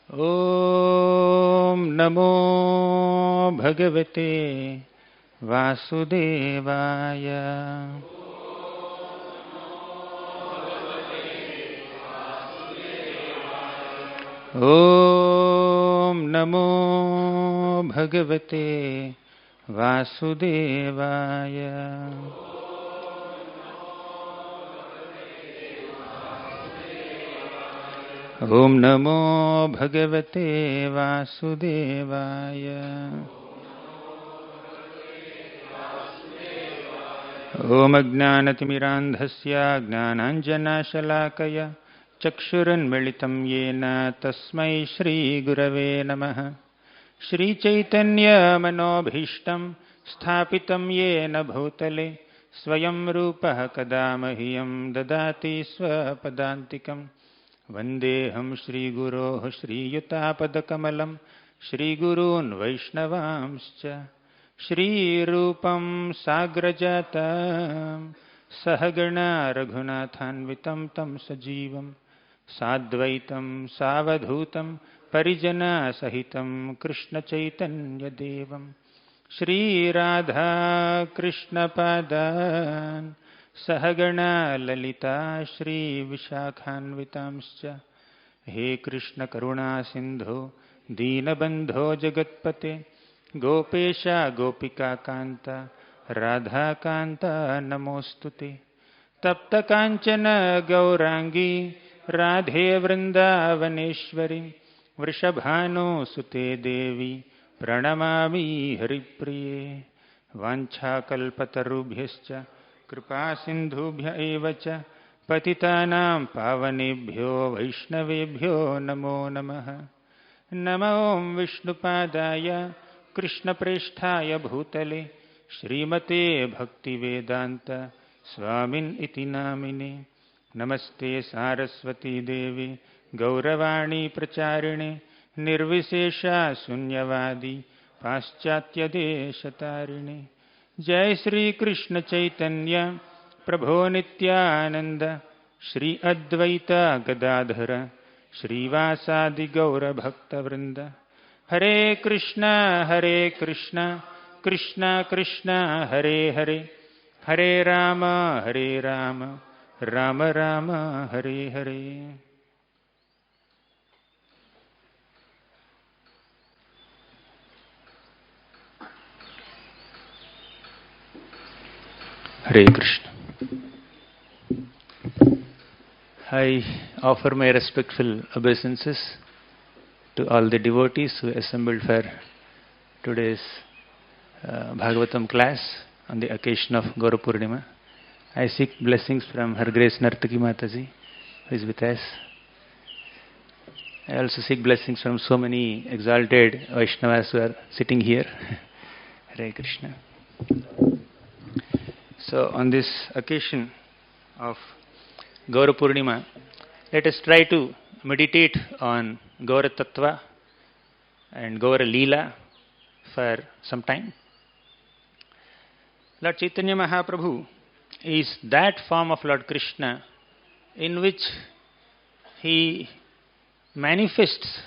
ॐ नमो भगवते वासुदेवाय। ॐ नमो भगवते वासुदेवाय। ॐ नमो भगवते वासुदेवाय। ॐ अज्ञानतिमिरान्धस्य ज्ञानाञ्जनशलाकया चक्षुरुन्मिलितं येन तस्मै श्रीगुरवे नमः। श्रीचैतन्यमनोभीष्टं स्थापितं येन भूतले स्वयं रूपः कदा मह्यं ददाति स्वपदान्तिकम्। वन्देऽहं श्रीगुरोः श्रीयुतापदकमलं श्रीगुरून् वैष्णवांश्च। श्रीरूपं साग्रजातं सहगणा रघुनाथान्वितं तं सजीवं साद्वैतं सावधूतं परिजनसहितं कृष्णचैतन्यदेवं श्रीराधा कृष्णपादान् सहगणा ललिता श्रीविशाखान्वितांश्च। हे कृष्ण करुणा सिन्धो दीनबन्धो जगत्पते गोपेश गोपिका कान्त राधाकान्त नमोऽस्तुते। तप्तकाञ्चन गौराङ्गी राधे वृन्दावनेश्वरी वृषभानुसुते देवी प्रणमामि हरिप्रिये। वाञ्छाकल्पतरुभ्यश्च कृपा सिन्धुभ्य एव च पतितानां पावनेभ्यो वैष्णवेभ्यो नमो नमः। नमो विष्णुपादाय कृष्णप्रेष्ठाय भूतले श्रीमते भक्तिवेदान्त स्वामिन् इति नामिने। नमस्ते सारस्वती देवी गौरवाणी प्रचारिणे निर्विशेषा शून्यवादी पाश्चात्यदेशतारिणे। जय श्री कृष्ण चैतन्य प्रभो नित्यानंद श्री अद्वैत गदाधर श्रीवासादि गौर भक्तवृंद। हरे Krishna Krishna Krishna Hare Hare Hare Ram Ram Ram Hare Hare. Hare Krishna. I offer my respectful obeisances to all the devotees who assembled for today's Bhagavatam class on the occasion of Gaura Purnima. I seek blessings from Her Grace Nartaki Mataji, who is with us. I also seek blessings from so many exalted Vaishnavas who are sitting here. Hare Krishna. So on this occasion of Gaura Purnima, let us try to meditate on Gaura Tattva and Gaura Leela for some time. Lord Caitanya Mahaprabhu is that form of Lord Krishna in which he manifests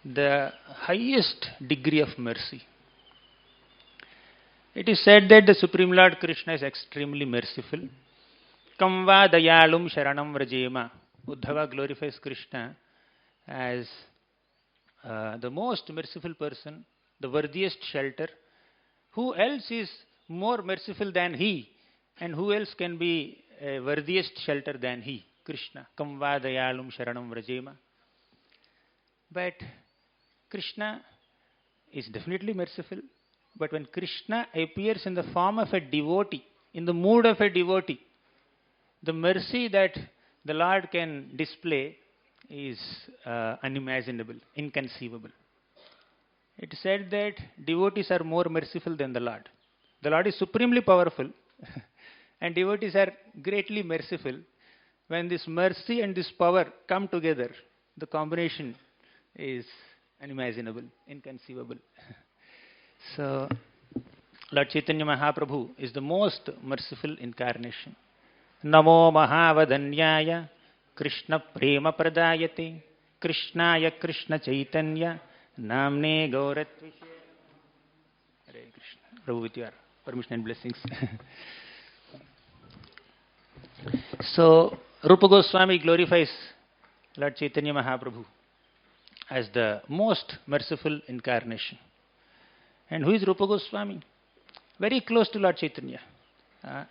the highest degree of mercy. It is said that the Supreme Lord Krishna is extremely merciful. Kamva dayalum sharanam vrajema. Uddhava glorifies Krishna as the most merciful person, the worthiest shelter. Who else is more merciful than he? And who else can be a worthiest shelter than he? Krishna. Kamva dayalum sharanam vrajema. But Krishna is definitely merciful. But when Krishna appears in the form of a devotee, in the mood of a devotee, the mercy that the Lord can display is unimaginable, inconceivable. It is said that devotees are more merciful than the Lord. The Lord is supremely powerful and devotees are greatly merciful. When this mercy and this power come together, the combination is unimaginable, inconceivable. So, Lord Caitanya Mahaprabhu is the most merciful incarnation. Namo Mahavadanyaya Krishna Prema Pradayate Krishnaya Krishna Chaitanya Namne Gauratvishe. Hare Krishna. Prabhu, with your permission and blessings. So, Rupa Goswami glorifies Lord Caitanya Mahaprabhu as the most merciful incarnation. And who is Rupa Goswami? Very close to Lord Chaitanya.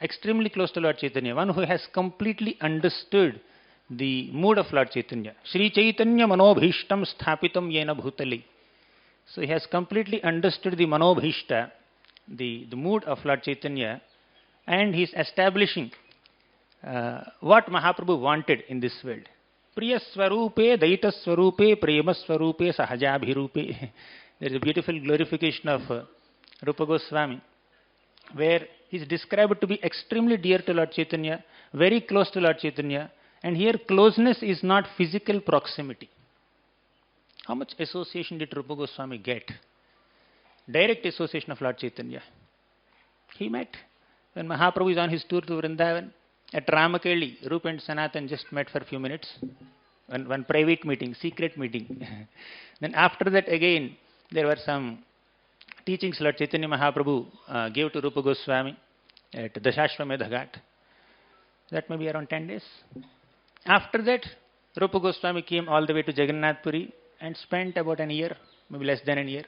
Extremely close to Lord Chaitanya. One who has completely understood the mood of Lord Chaitanya. Sri Chaitanya Manobhishtam Sthapitam Yena Bhutali. So he has completely understood the Manobhishta, the mood of Lord Chaitanya, and he is establishing what Mahaprabhu wanted in this world. Priya Swarupe, Daita Swarupe, Prema Swarupe, Sahajabhirupe. There is a beautiful glorification of Rupa Goswami, where he is described to be extremely dear to Lord Chaitanya, very close to Lord Chaitanya, and here closeness is not physical proximity. How much association did Rupa Goswami get? Direct association of Lord Chaitanya. He met when Mahaprabhu is on his tour to Vrindavan. At Ramakeli, Rupa and Sanatan just met for a few minutes. One private meeting, secret meeting. Then after that again, there were some teachings Lord Chaitanya Mahaprabhu gave to Rupa Goswami at Dashashvamedha Ghat. That may be around 10 days. After that, Rupa Goswami came all the way to Jagannath Puri and spent about a year, maybe less than a year.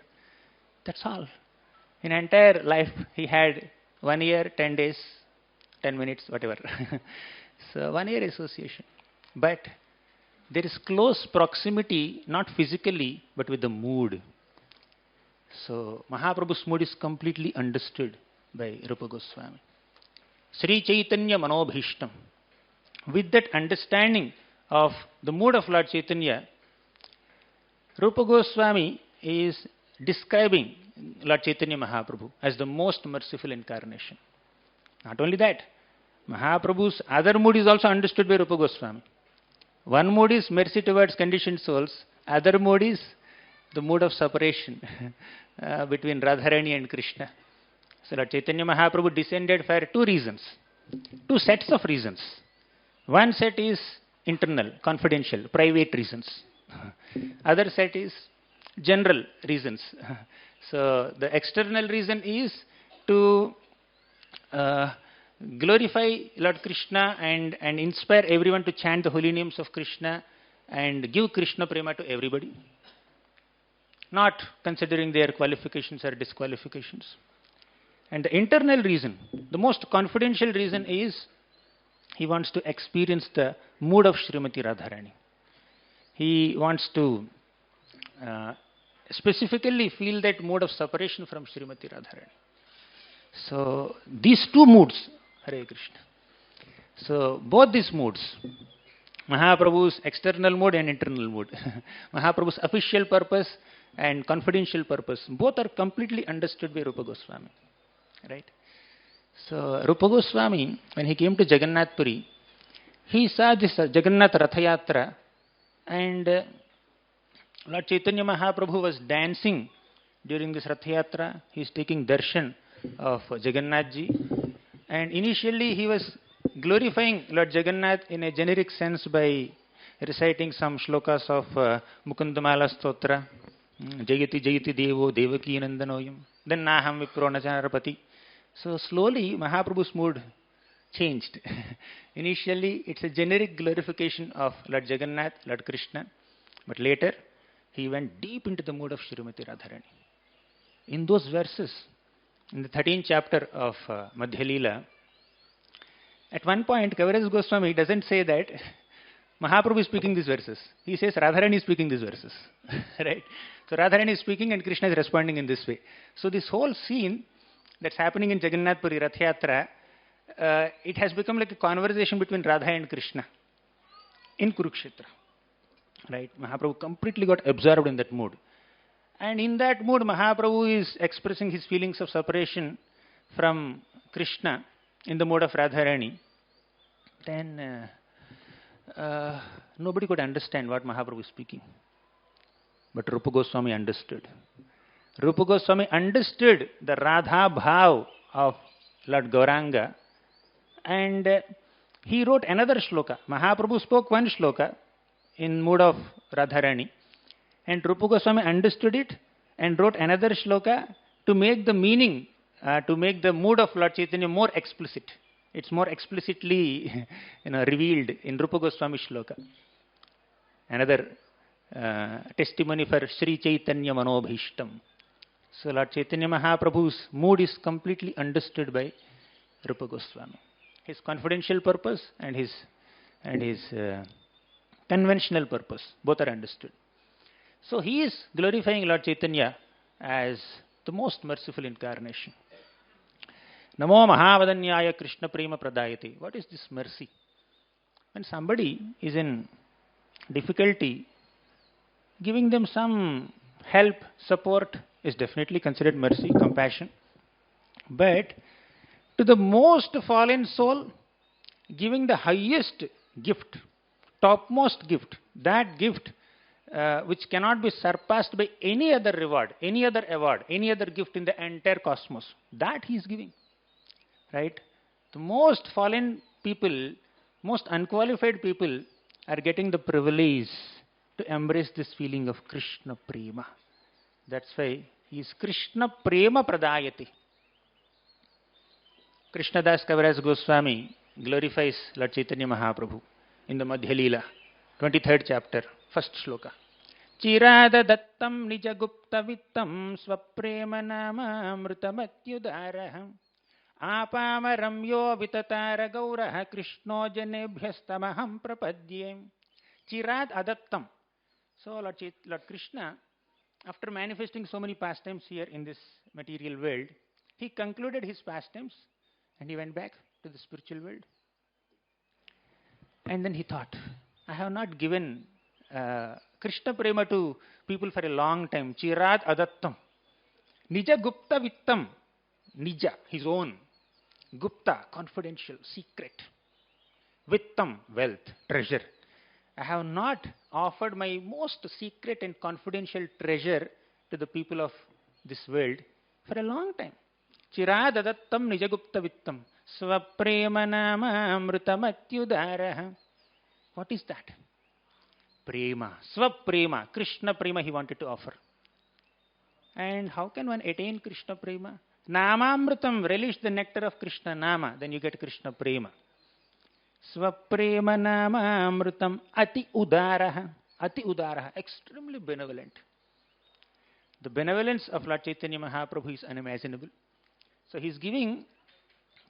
That's all. In entire life, he had 1 year, 10 days, 10 minutes, whatever. So 1 year association. But there is close proximity, not physically, but with the mood. So Mahaprabhu's mood is completely understood by Rupa Goswami. Sri Chaitanya Manobhishtam. With that understanding of the mood of Lord Chaitanya, Rupa Goswami is describing Lord Chaitanya Mahaprabhu as the most merciful incarnation. Not only that, Mahaprabhu's other mood is also understood by Rupa Goswami. One mood is mercy towards conditioned souls. Other mood is the mood of separation between Radharani and Krishna. So Lord Chaitanya Mahaprabhu descended for two reasons. Two sets of reasons. One set is internal, confidential, private reasons. Other set is general reasons. So the external reason is to glorify Lord Krishna and inspire everyone to chant the holy names of Krishna and give Krishna prema to everybody, not considering their qualifications or disqualifications. And the internal reason, the most confidential reason is he wants to experience the mood of Srimati Radharani. He wants to specifically feel that mood of separation from Srimati Radharani. So these two moods, Hare Krishna. So both these moods, Mahaprabhu's external mood and internal mood, Mahaprabhu's official purpose and confidential purpose, both are completely understood by Rupa Goswami. Right? So Rupa Goswami, when he came to Jagannath Puri, he saw this Jagannath Ratha Yatra, and Lord Caitanya Mahaprabhu was dancing during this Ratha Yatra. He is taking darshan of Jagannath ji, and initially he was glorifying Lord Jagannath in a generic sense by reciting some shlokas of Mukundamala Stotra, Jayati Jayati Devo Devaki Nandanoyam, then Naham Vipro Nacharapati. So slowly Mahaprabhu's mood changed. Initially it's a generic glorification of Lord Jagannath, Lord Krishna, but later he went deep into the mood of Srimati Radharani. In those verses, in the 13th chapter of Madhya Leela, at one point Kaviraj Goswami doesn't say that Mahaprabhu is speaking these verses. He says Radharani is speaking these verses. Right? So Radharani is speaking and Krishna is responding in this way. So this whole scene that's happening in Jagannath Puri Rath Yatra, it has become like a conversation between Radha and Krishna in Kurukshetra. Right? Mahaprabhu completely got absorbed in that mood. And in that mood, Mahaprabhu is expressing his feelings of separation from Krishna in the mode of Radharani. Then nobody could understand what Mahaprabhu is speaking. But Rupa Goswami understood. Rupa Goswami understood the Radha Bhav of Lord Gauranga, and he wrote another shloka. Mahaprabhu spoke one shloka, in mood of Radharani. And Rupa Goswami understood it and wrote another shloka to make the meaning, to make the mood of Lord Chaitanya more explicit. It's more explicitly revealed in Rupa Goswami shloka. Another testimony for Sri Chaitanya Manobhishtam. So Lord Chaitanya Mahaprabhu's mood is completely understood by Rupa Goswami. His confidential purpose and his conventional purpose, both are understood. So he is glorifying Lord Chaitanya as the most merciful incarnation. Namo Mahavadanyaya Krishna Prema Pradayate. What is this mercy? When somebody is in difficulty, giving them some help, support is definitely considered mercy, compassion. But to the most fallen soul, giving the highest gift, topmost gift, that gift which cannot be surpassed by any other reward, any other award, any other gift in the entire cosmos, that he is giving. Right? The most fallen people, most unqualified people are getting the privilege to embrace this feeling of Krishna Prema. That's why he is Krishna Prema Pradayati. Krishnadas Kaviraj Goswami glorifies Lord Chaitanya Mahaprabhu in the Madhya Leela, 23rd chapter, first shloka. Chirada dattam nijagupta vittam swaprema nama amrutamatyudaraham apamaramyo vitatara gauraha krishno janebhyastamaham prapadyem. Chirad adattam. So Lord Krishna, after manifesting so many pastimes here in this material world, he concluded his pastimes and he went back to the spiritual world. And then he thought, I have not given Krishna Prema to people for a long time. Chirad adattam. Nija Gupta Vittam. Nija, his own. Gupta, confidential, secret. Vittam, wealth, treasure. I have not offered my most secret and confidential treasure to the people of this world for a long time. Chirad adattam nija Gupta Vittam. Swaprema nama amrutamatyudaraha. What is that? Prema, Swaprema, Krishna Prema he wanted to offer. And how can one attain Krishna Prema? Namamrutam, relish the nectar of Krishna Nama, then you get Krishna Prema. Swaprema Nama Amrutam Ati Udaraha. Ati Udaraha, extremely benevolent. The benevolence of Lord Chaitanya Mahaprabhu is unimaginable. So he is giving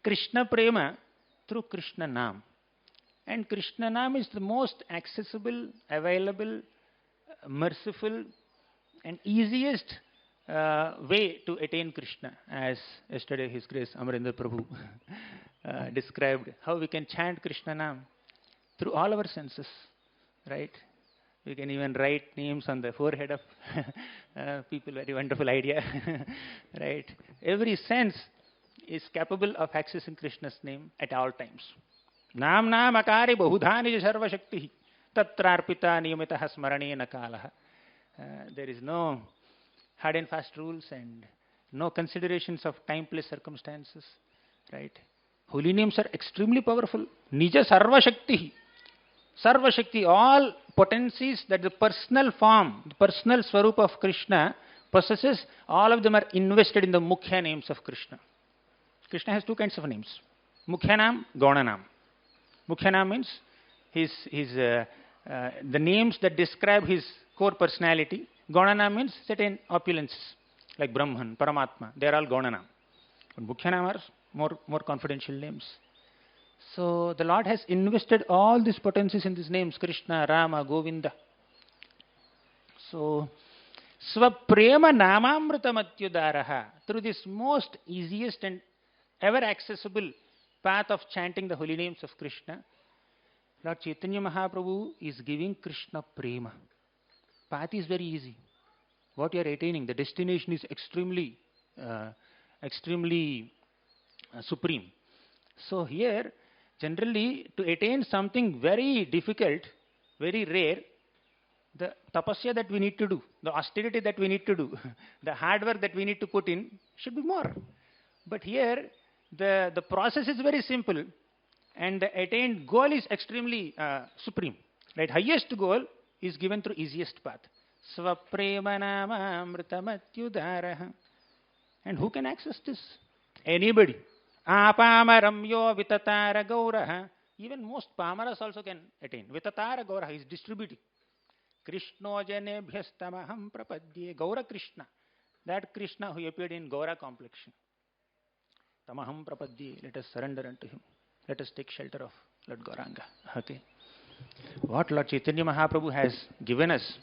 Krishna Prema through Krishna Nam. And Krishna Nam is the most accessible, available, merciful and easiest way to attain Krishna. As yesterday His Grace Amarendra Prabhu described how we can chant Krishna Nam through all our senses. Right? We can even write names on the forehead of people, very wonderful idea. Right? Every sense is capable of accessing Krishna's name at all times. Nam nam akari bahudhani sarva shakti tatrarpita niyamitaha smaranena kalaha. There is no hard and fast rules and no considerations of time, place, circumstances. Right? Holy names are extremely powerful. Nija sarva shakti. Sarva shakti, all potencies that the personal form, the personal swarup of Krishna possesses, all of them are invested in the mukhya names of Krishna. Krishna has two kinds of names. Mukhya nam, Gauna nam. Mukhya nam means the names that describe his core personality. Gauna nam means certain opulences like Brahman, Paramatma. They are all Gauna nam. But Mukhya nam are more confidential names. So the Lord has invested all these potencies in these names, Krishna, Rama, Govinda. So, Swaprema Namamrutamatyudaraha, through this most easiest and ever accessible path of chanting the holy names of Krishna, Lord Chaitanya Mahaprabhu is giving Krishna Prema. Path is very easy. What you are attaining, the destination is extremely supreme. So here, generally, to attain something very difficult, very rare, the tapasya that we need to do, the austerity that we need to do, the hard work that we need to put in should be more. But here, the process is very simple and the attained goal is extremely supreme. Right? Highest goal is given through easiest path. Svaprema nama amritamatyudaraha. And who can access this? Anybody. Apamaram yo vitatara gauraha. Even most pamaras also can attain. Vitatara gauraha is distributing. Krishno janebhyastamaham prapadye. Gaura Krishna. That Krishna who appeared in Gaura complexion. Tamaham prapadye. Let us surrender unto him. Let us take shelter of Lord Gauranga. Okay. What Lord Chaitanya Mahaprabhu has given us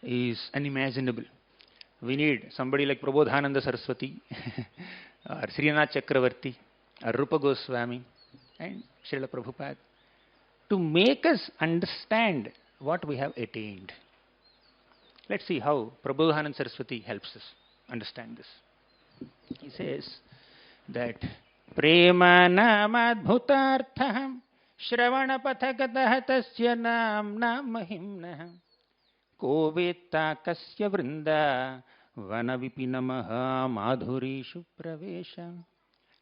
is unimaginable. We need somebody like Prabodhananda Saraswati, or Srinath Chakravarti, or Rupa Goswami, and Srila Prabhupada to make us understand what we have attained. Let's see how Prabodhananda Saraswati helps us understand this. He says that Prema namadbhutartham Shravana pathagatah tasya namna mahimnah Ko vetta kasya vrinda vana vipinamaha madhurishu pravesha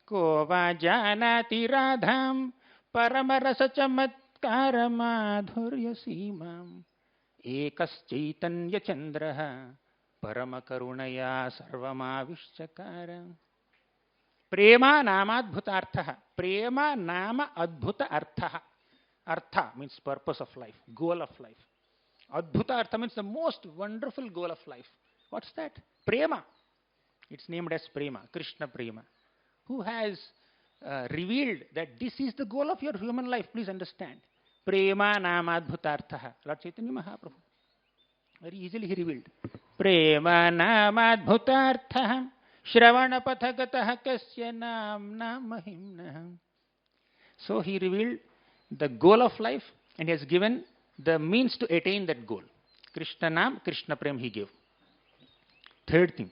Ko va janati radham paramarasa chamatkara madhurya simam Ekas chaitanya chandraha paramakarunaya sarvamavishchakara Prema namadbhuta artha. Prema nama adbhuta artha. Artha means purpose of life, goal of life. Adbhuta artha means the most wonderful goal of life. What's that? Prema. It's named as Prema, Krishna Prema. Who has revealed that this is the goal of your human life? Please understand. Prema namadbhuta artha. Lord Caitanya Mahaprabhu. Very easily he revealed. Prema namadbhuta artha. Shravana pathagatah kasya namna mahimnah. So he revealed the goal of life and he has given the means to attain that goal. Krishna Nam, Krishna Prem he gave. Third thing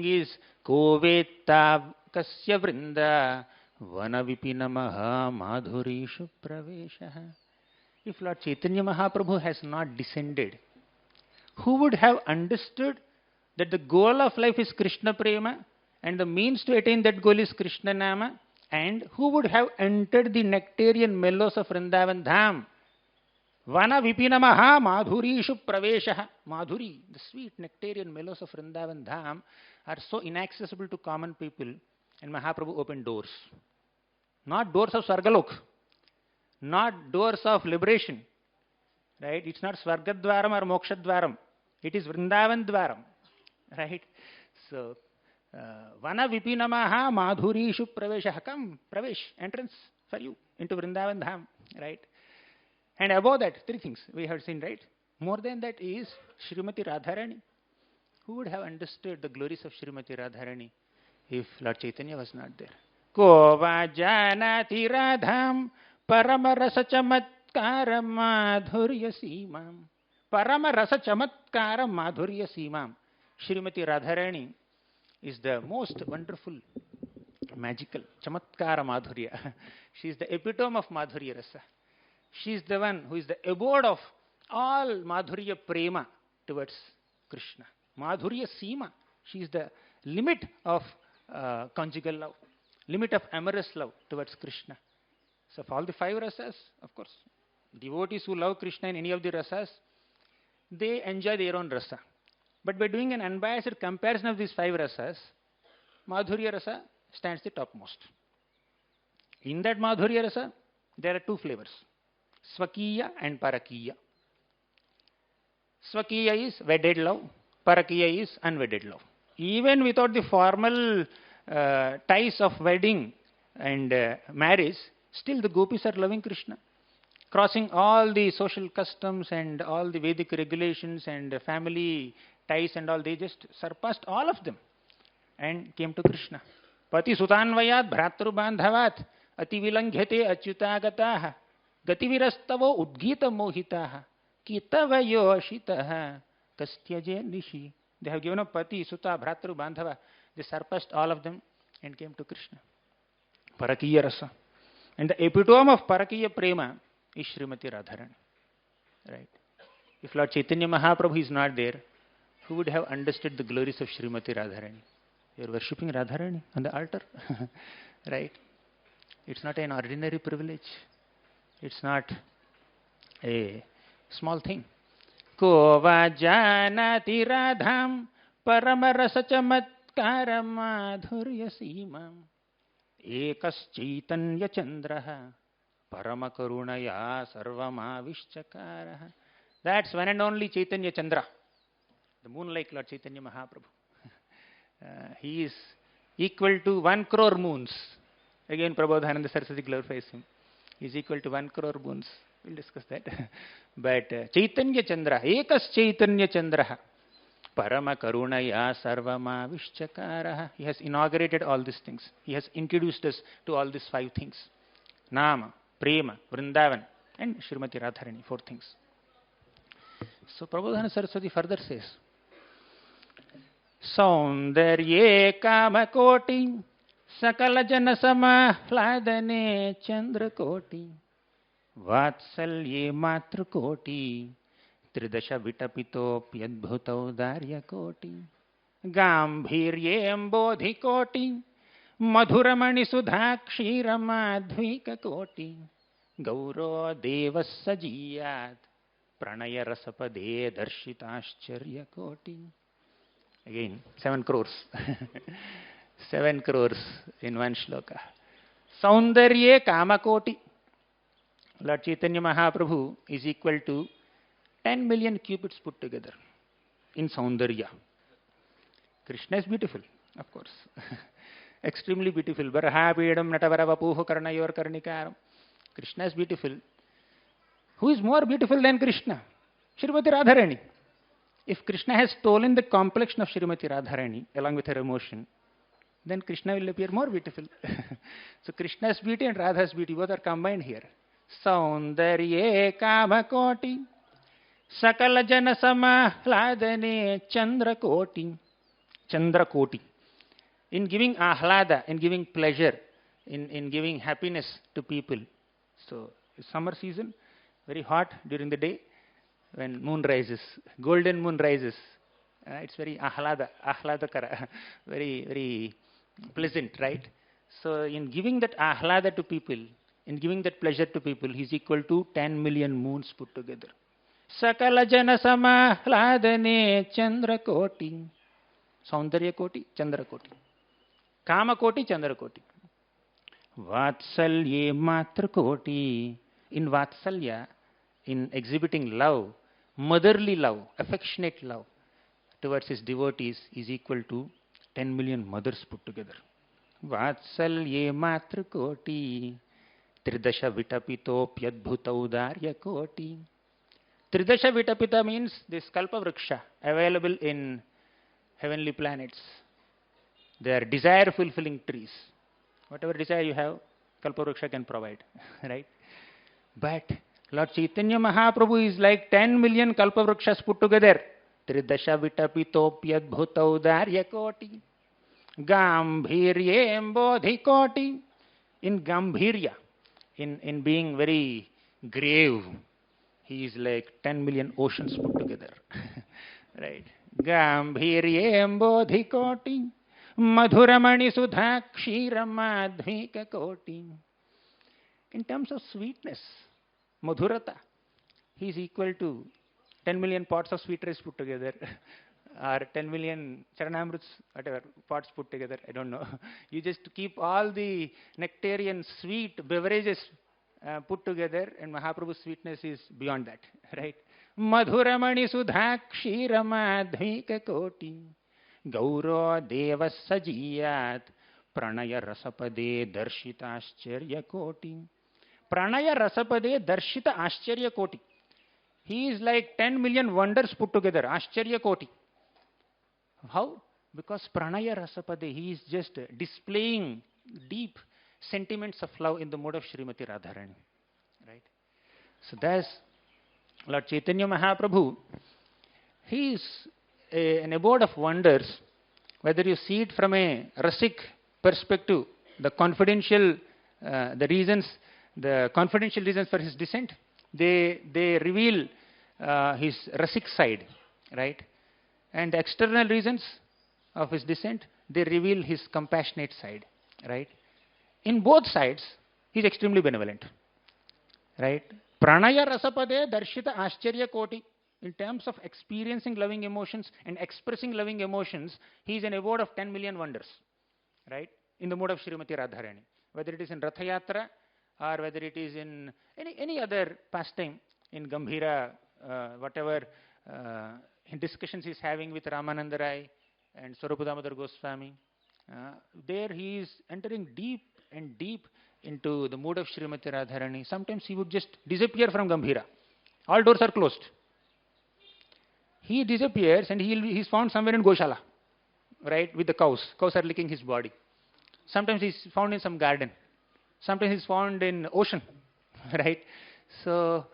is Ko vetta kasya vrinda vana vipinamaha madhurishu pravesha. If Lord Chaitanya Mahaprabhu has not descended, who would have understood that the goal of life is Krishna Prema and the means to attain that goal is Krishna Nama, and who would have entered the nectarian mellows of Vrindavan Dham? Vana vipinamaha madhurishu pravesha. Madhuri, the sweet nectarian mellows of Vrindavan Dham are so inaccessible to common people, and Mahaprabhu opened doors. Not doors of Swargalok, not doors of liberation. Right? It's not Swargadwaram or Mokshadwaram. It is Vrindavan Dwaram. Right? So, Vana vipinamaha madhurishu pravesha. Come, pravesh, entrance for you into Vrindavan Dham. Right? And above that, three things we have seen, right? More than that is Srimati Radharani. Who would have understood the glories of Srimati Radharani if Lord Chaitanya was not there? Ko va janati radham paramarasa chamatkara madhurya simam. Paramarasa chamatkara madhurya simam. Srimati Radharani is the most wonderful, magical, chamatkara madhurya. She is the epitome of madhurya rasa. She is the one who is the abode of all madhurya prema towards Krishna. Madhurya sima. She is the limit of conjugal love, limit of amorous love towards Krishna. So of all the five rasas, of course, devotees who love Krishna in any of the rasas, they enjoy their own rasa. But by doing an unbiased comparison of these five rasas, Madhurya rasa stands the topmost. In that Madhurya rasa, there are two flavors, Swakiya and Parakiya. Swakiya is wedded love, Parakiya is unwedded love. Even without the formal ties of wedding and marriage, still the gopis are loving Krishna. Crossing all the social customs and all the Vedic regulations and family ties and all, they just surpassed all of them and came to Krishna. Pati sutanvayat bhratru bandhavat ati vilanghate achyutagataha gativirastavo udgita mohitaha kitavayo ashitaha kastyaje nishi. They have given up Pati, Suta, Bhratru, Bandhava. They surpassed all of them and came to Krishna. Parakiya rasa. And the epitome of Parakiya prema is Srimati Radharani. Right? If Lord Chaitanya Mahaprabhu is not there, who would have understood the glories of Srimati Radharani? You are worshipping Radharani on the altar. Right? It's not an ordinary privilege. It's not a small thing. Ko va janati radham paramarasa chamatkara madhurya simam ekas chaitanya chandraha paramakarunaya sarvamavischakaraha. That's one and only Chaitanya Chandra, the moon like Lord Caitanya Mahaprabhu. He is equal to 1 crore moons. Again, Prabodhananda Saraswati glorifies him. He is equal to 1 crore moons. We'll discuss that. But Chaitanya Chandra, ekas Chaitanya Chandraha, Parama Karunaya Sarvama Vishchakaraha. He has inaugurated all these things. He has introduced us to all these 5 things. Nama, Prema, Vrindavan, and Srimati Radharani, 4 things. So Prabodhana Saraswati further says, Saundarye Kamakoti Sakala Jana Samahladane Chandrakoti Vatsalye Matrakoti Tridasha Vitapito Pyadbhutau Darya Koti Gambhirye Embodhi Koti Madhuramani Sudhakshira Madhvika Koti Gauro Devas Sajiyat Pranaya Rasapade Darshitashcharya Koti. Again, 7 crores. 7 crores in one shloka. Saundarye Kamakoti. Lord Caitanya Mahaprabhu is equal to 10 million cupids put together in Saundarya. Krishna is beautiful, of course. Extremely beautiful. Baraha Pedam Natavara Vapuho Karnayor Karnikaram. Krishna is beautiful. Who is more beautiful than Krishna? Srimati Radharani. If Krishna has stolen the complexion of Srimati Radharani along with her emotion, then Krishna will appear more beautiful. So Krishna's beauty and Radha's beauty both are combined here. Saundarye Kamakoti Sakala Jana Samahladane Chandrakoti. Chandrakoti. In giving ahlada, in giving pleasure, in giving happiness to people. So summer season, very hot during the day, when moon rises, golden moon rises. It's very ahladakara, very, very pleasant, right? So in giving that ahlada to people, in giving that pleasure to people, he's equal to 10 million moons put together. Sakala jana samahladane chandrakoti. Saundarya koti, chandrakoti. Kama koti, chandrakoti. Vatsalye matrakoti. In Vatsalya, in exhibiting love, motherly love, affectionate love towards his devotees is equal to 10 million mothers put together. Vatsalye matrakoti. Tridasha vitapito pyadbhutau darya koti. Tridasha vitapita means this kalpa vriksha available in heavenly planets. They are desire fulfilling trees. Whatever desire you have, kalpa vriksha can provide, right? But Lord Caitanya Mahaprabhu is like 10 million kalpavrukshas put together. Tridasha vitapito pyadbhutau darya koti. Gambhirye embodhi koti. In Gambhirya, in being very grave, he is like 10 million oceans put together. Right? Gambhirye embodhi koti. Madhuramani sudhakshira madhvika koti. In terms of sweetness, madhurata, he is equal to 10 million pots of sweet rice put together, or 10 million charanamrits, whatever, pots put together, I don't know. You just keep all the nectarian sweet beverages put together, and Mahaprabhu's sweetness is beyond that, right? Madhuramani sudhakshira madhvika koti, gauro devas sajiyat, pranaya rasapade darshita ascharya koti. Pranaya Rasapade Darshita Ascharya Koti. He is like 10 million wonders put together. Ascharya Koti. How? Because Pranaya Rasapade, he is just displaying deep sentiments of love in the mode of Srimati Radharani. Right? So that's Lord Caitanya Mahaprabhu. He is an abode of wonders. Whether you see it from a Rasik perspective, the confidential reasons for his descent, they reveal his Rasik side, right? And the external reasons of his descent, they reveal his compassionate side, right? In both sides, he is extremely benevolent, right? Pranaya rasapade darshita ascharya koti. In terms of experiencing loving emotions and expressing loving emotions, he is an abode of 10 million wonders, right? In the mode of Srimati Radharani. Whether it is in Ratha Yatra or whether it is in any other pastime, in Gambhira, whatever discussions he is having with Ramananda Rai and Swarupa Damodar Goswami, there he is entering deep and deep into the mood of Srimati Radharani. Sometimes he would just disappear from Gambhira. All doors are closed. He disappears and he's found somewhere in Goshala, right, with the cows. Cows are licking his body. Sometimes he's found in some garden. Sometimes he's found in ocean, right? So,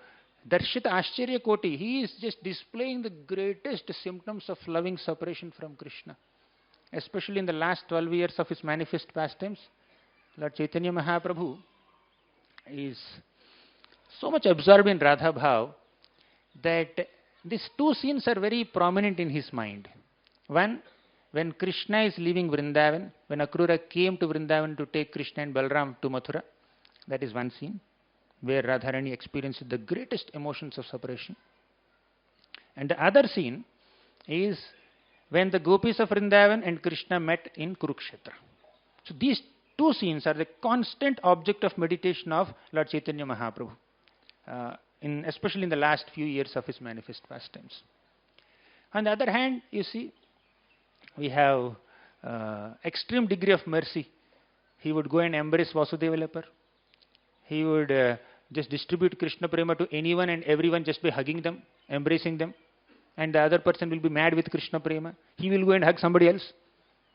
Darshita Ascharya Koti, he is just displaying the greatest symptoms of loving separation from Krishna. Especially in the last 12 years of his manifest pastimes, Lord Caitanya Mahaprabhu is so much absorbed in Radha Bhav that these two scenes are very prominent in his mind. One, when Krishna is leaving Vrindavan, when Akrura came to Vrindavan to take Krishna and Balram to Mathura, that is one scene where Radharani experienced the greatest emotions of separation. And the other scene is when the gopis of Vrindavan and Krishna met in Kurukshetra. So these two scenes are the constant object of meditation of Lord Caitanya Mahaprabhu, especially in the last few years of his manifest pastimes. On the other hand, you see, we have extreme degree of mercy. He would go and embrace Vasudeva leper. He would just distribute Krishna Prema to anyone and everyone just by hugging them, embracing them. And the other person will be mad with Krishna Prema. He will go and hug somebody else.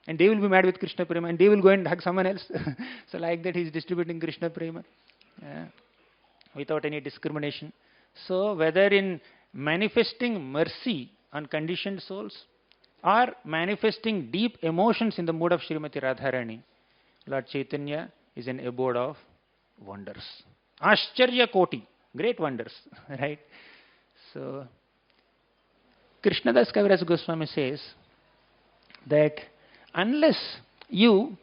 And they will be mad with Krishna Prema. And they will go and hug someone else. So like that he is distributing Krishna Prema without any discrimination. So whether in manifesting mercy on conditioned souls or manifesting deep emotions in the mood of Srimati Radharani, Lord Chaitanya is an abode of wonders. Ascharya Koti, great wonders, right? So, Krishnadas Kaviraj Goswami says that unless you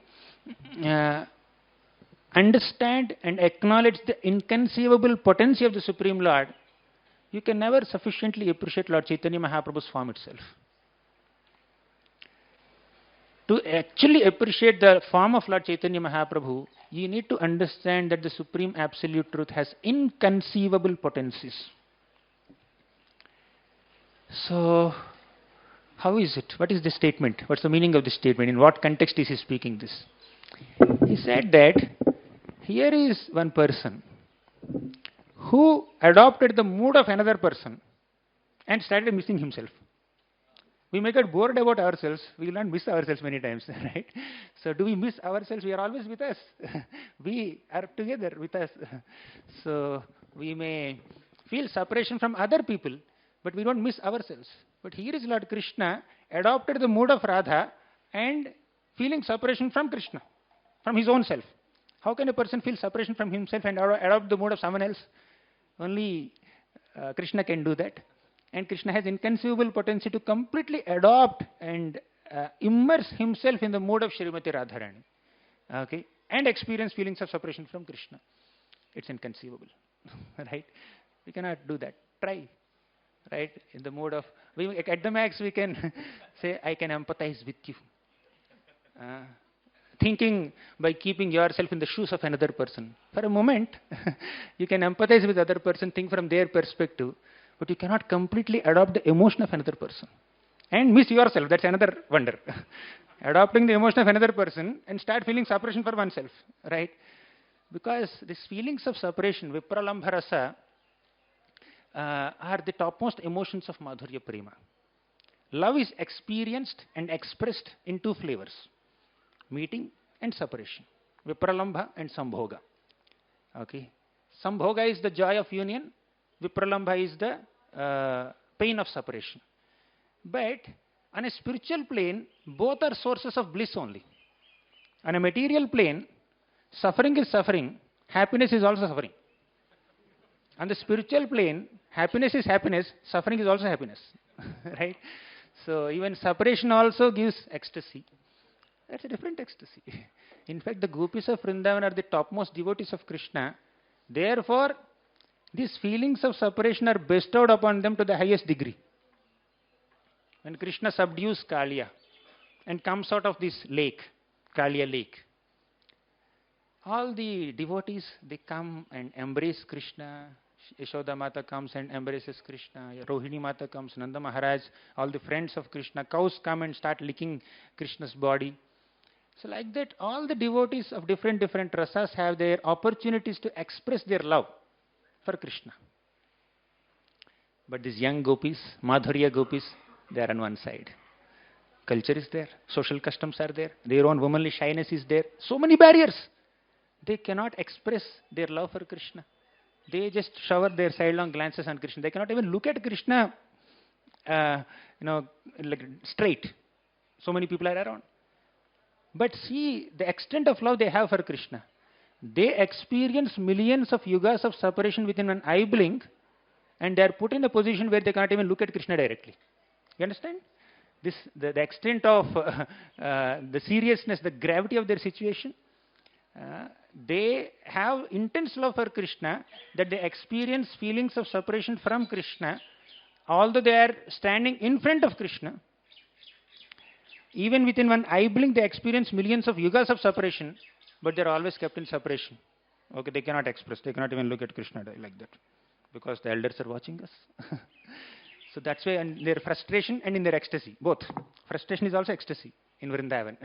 understand and acknowledge the inconceivable potency of the Supreme Lord, you can never sufficiently appreciate Lord Caitanya Mahaprabhu's form itself. To actually appreciate the form of Lord Caitanya Mahaprabhu, you need to understand that the Supreme Absolute Truth has inconceivable potencies. So, how is it? What is the statement? What's the meaning of this statement? In what context is he speaking this? He said that here is one person who adopted the mood of another person and started missing himself. We may get bored about ourselves. We will not miss ourselves many times, right? So do we miss ourselves? We are always with us. We are together with us. So we may feel separation from other people, but we don't miss ourselves. But here is Lord Krishna adopted the mood of Radha and feeling separation from Krishna, from his own self. How can a person feel separation from himself and adopt the mood of someone else? Only Krishna can do that. And Krishna has inconceivable potency to completely adopt and immerse himself in the mode of Srimati Radharani. Okay? And experience feelings of separation from Krishna. It's inconceivable. Right? We cannot do that. Try. Right? In the mode of, at the max we can say, I can empathize with you. Thinking by keeping yourself in the shoes of another person. For a moment, you can empathize with other person, think from their perspective. But you cannot completely adopt the emotion of another person. And miss yourself, that's another wonder. Adopting the emotion of another person and start feeling separation for oneself, right? Because these feelings of separation, vipralambha rasa, are the topmost emotions of Madhurya Prema. Love is experienced and expressed in two flavors, meeting and separation, vipralambha and sambhoga. Okay? Sambhoga is the joy of union, vipralambha is the pain of separation. But on a spiritual plane, both are sources of bliss only. On a material plane, suffering is suffering, happiness is also suffering. On the spiritual plane, happiness is happiness, suffering is also happiness. Right? So even separation also gives ecstasy. That's a different ecstasy. In fact, the gopis of Vrindavan are the topmost devotees of Krishna. Therefore, These feelings of separation are bestowed upon them to the highest degree. When Krishna subdues Kaliya and comes out of this lake, Kaliya lake, all the devotees, they come and embrace Krishna. Yashoda Mata comes and embraces Krishna. Rohini Mata comes, Nanda Maharaj, all the friends of Krishna, cows come and start licking Krishna's body. So like that, all the devotees of different rasas have their opportunities to express their love for Krishna. But these young gopis, Madhurya gopis, they are on one side. Culture is there, social customs are there, their own womanly shyness is there. So many barriers. They cannot express their love for Krishna. They just shower their sidelong glances on Krishna. They cannot even look at Krishna, like straight. So many people are around. But see the extent of love they have for Krishna. They experience millions of yugas of separation within an eye blink, and they are put in a position where they cannot even look at Krishna directly. You understand? The extent of the seriousness, the gravity of their situation. They have intense love for Krishna, that they experience feelings of separation from Krishna, although they are standing in front of Krishna. Even within one eye blink, they experience millions of yugas of separation, but they are always kept in separation. Okay, they cannot express, they cannot even look at Krishna like that, because the elders are watching us. So that's why in their frustration and in their ecstasy, both. Frustration is also ecstasy in Vrindavan.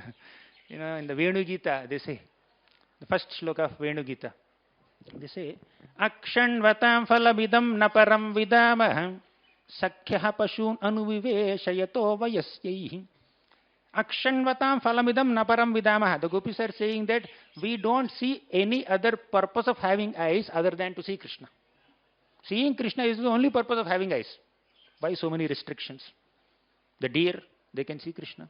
In the Venu Gita, they say, the first shloka of Venu Gita, they say, Akshanvatam falabidam naparam vidamaham sakhyah pashun anuviveshayato vayasyaihi. Akshanvatam falamidam naparam vidamaha. The gopis are saying that we don't see any other purpose of having eyes other than to see Krishna. Seeing Krishna is the only purpose of having eyes. Why so many restrictions? The deer, they can see Krishna.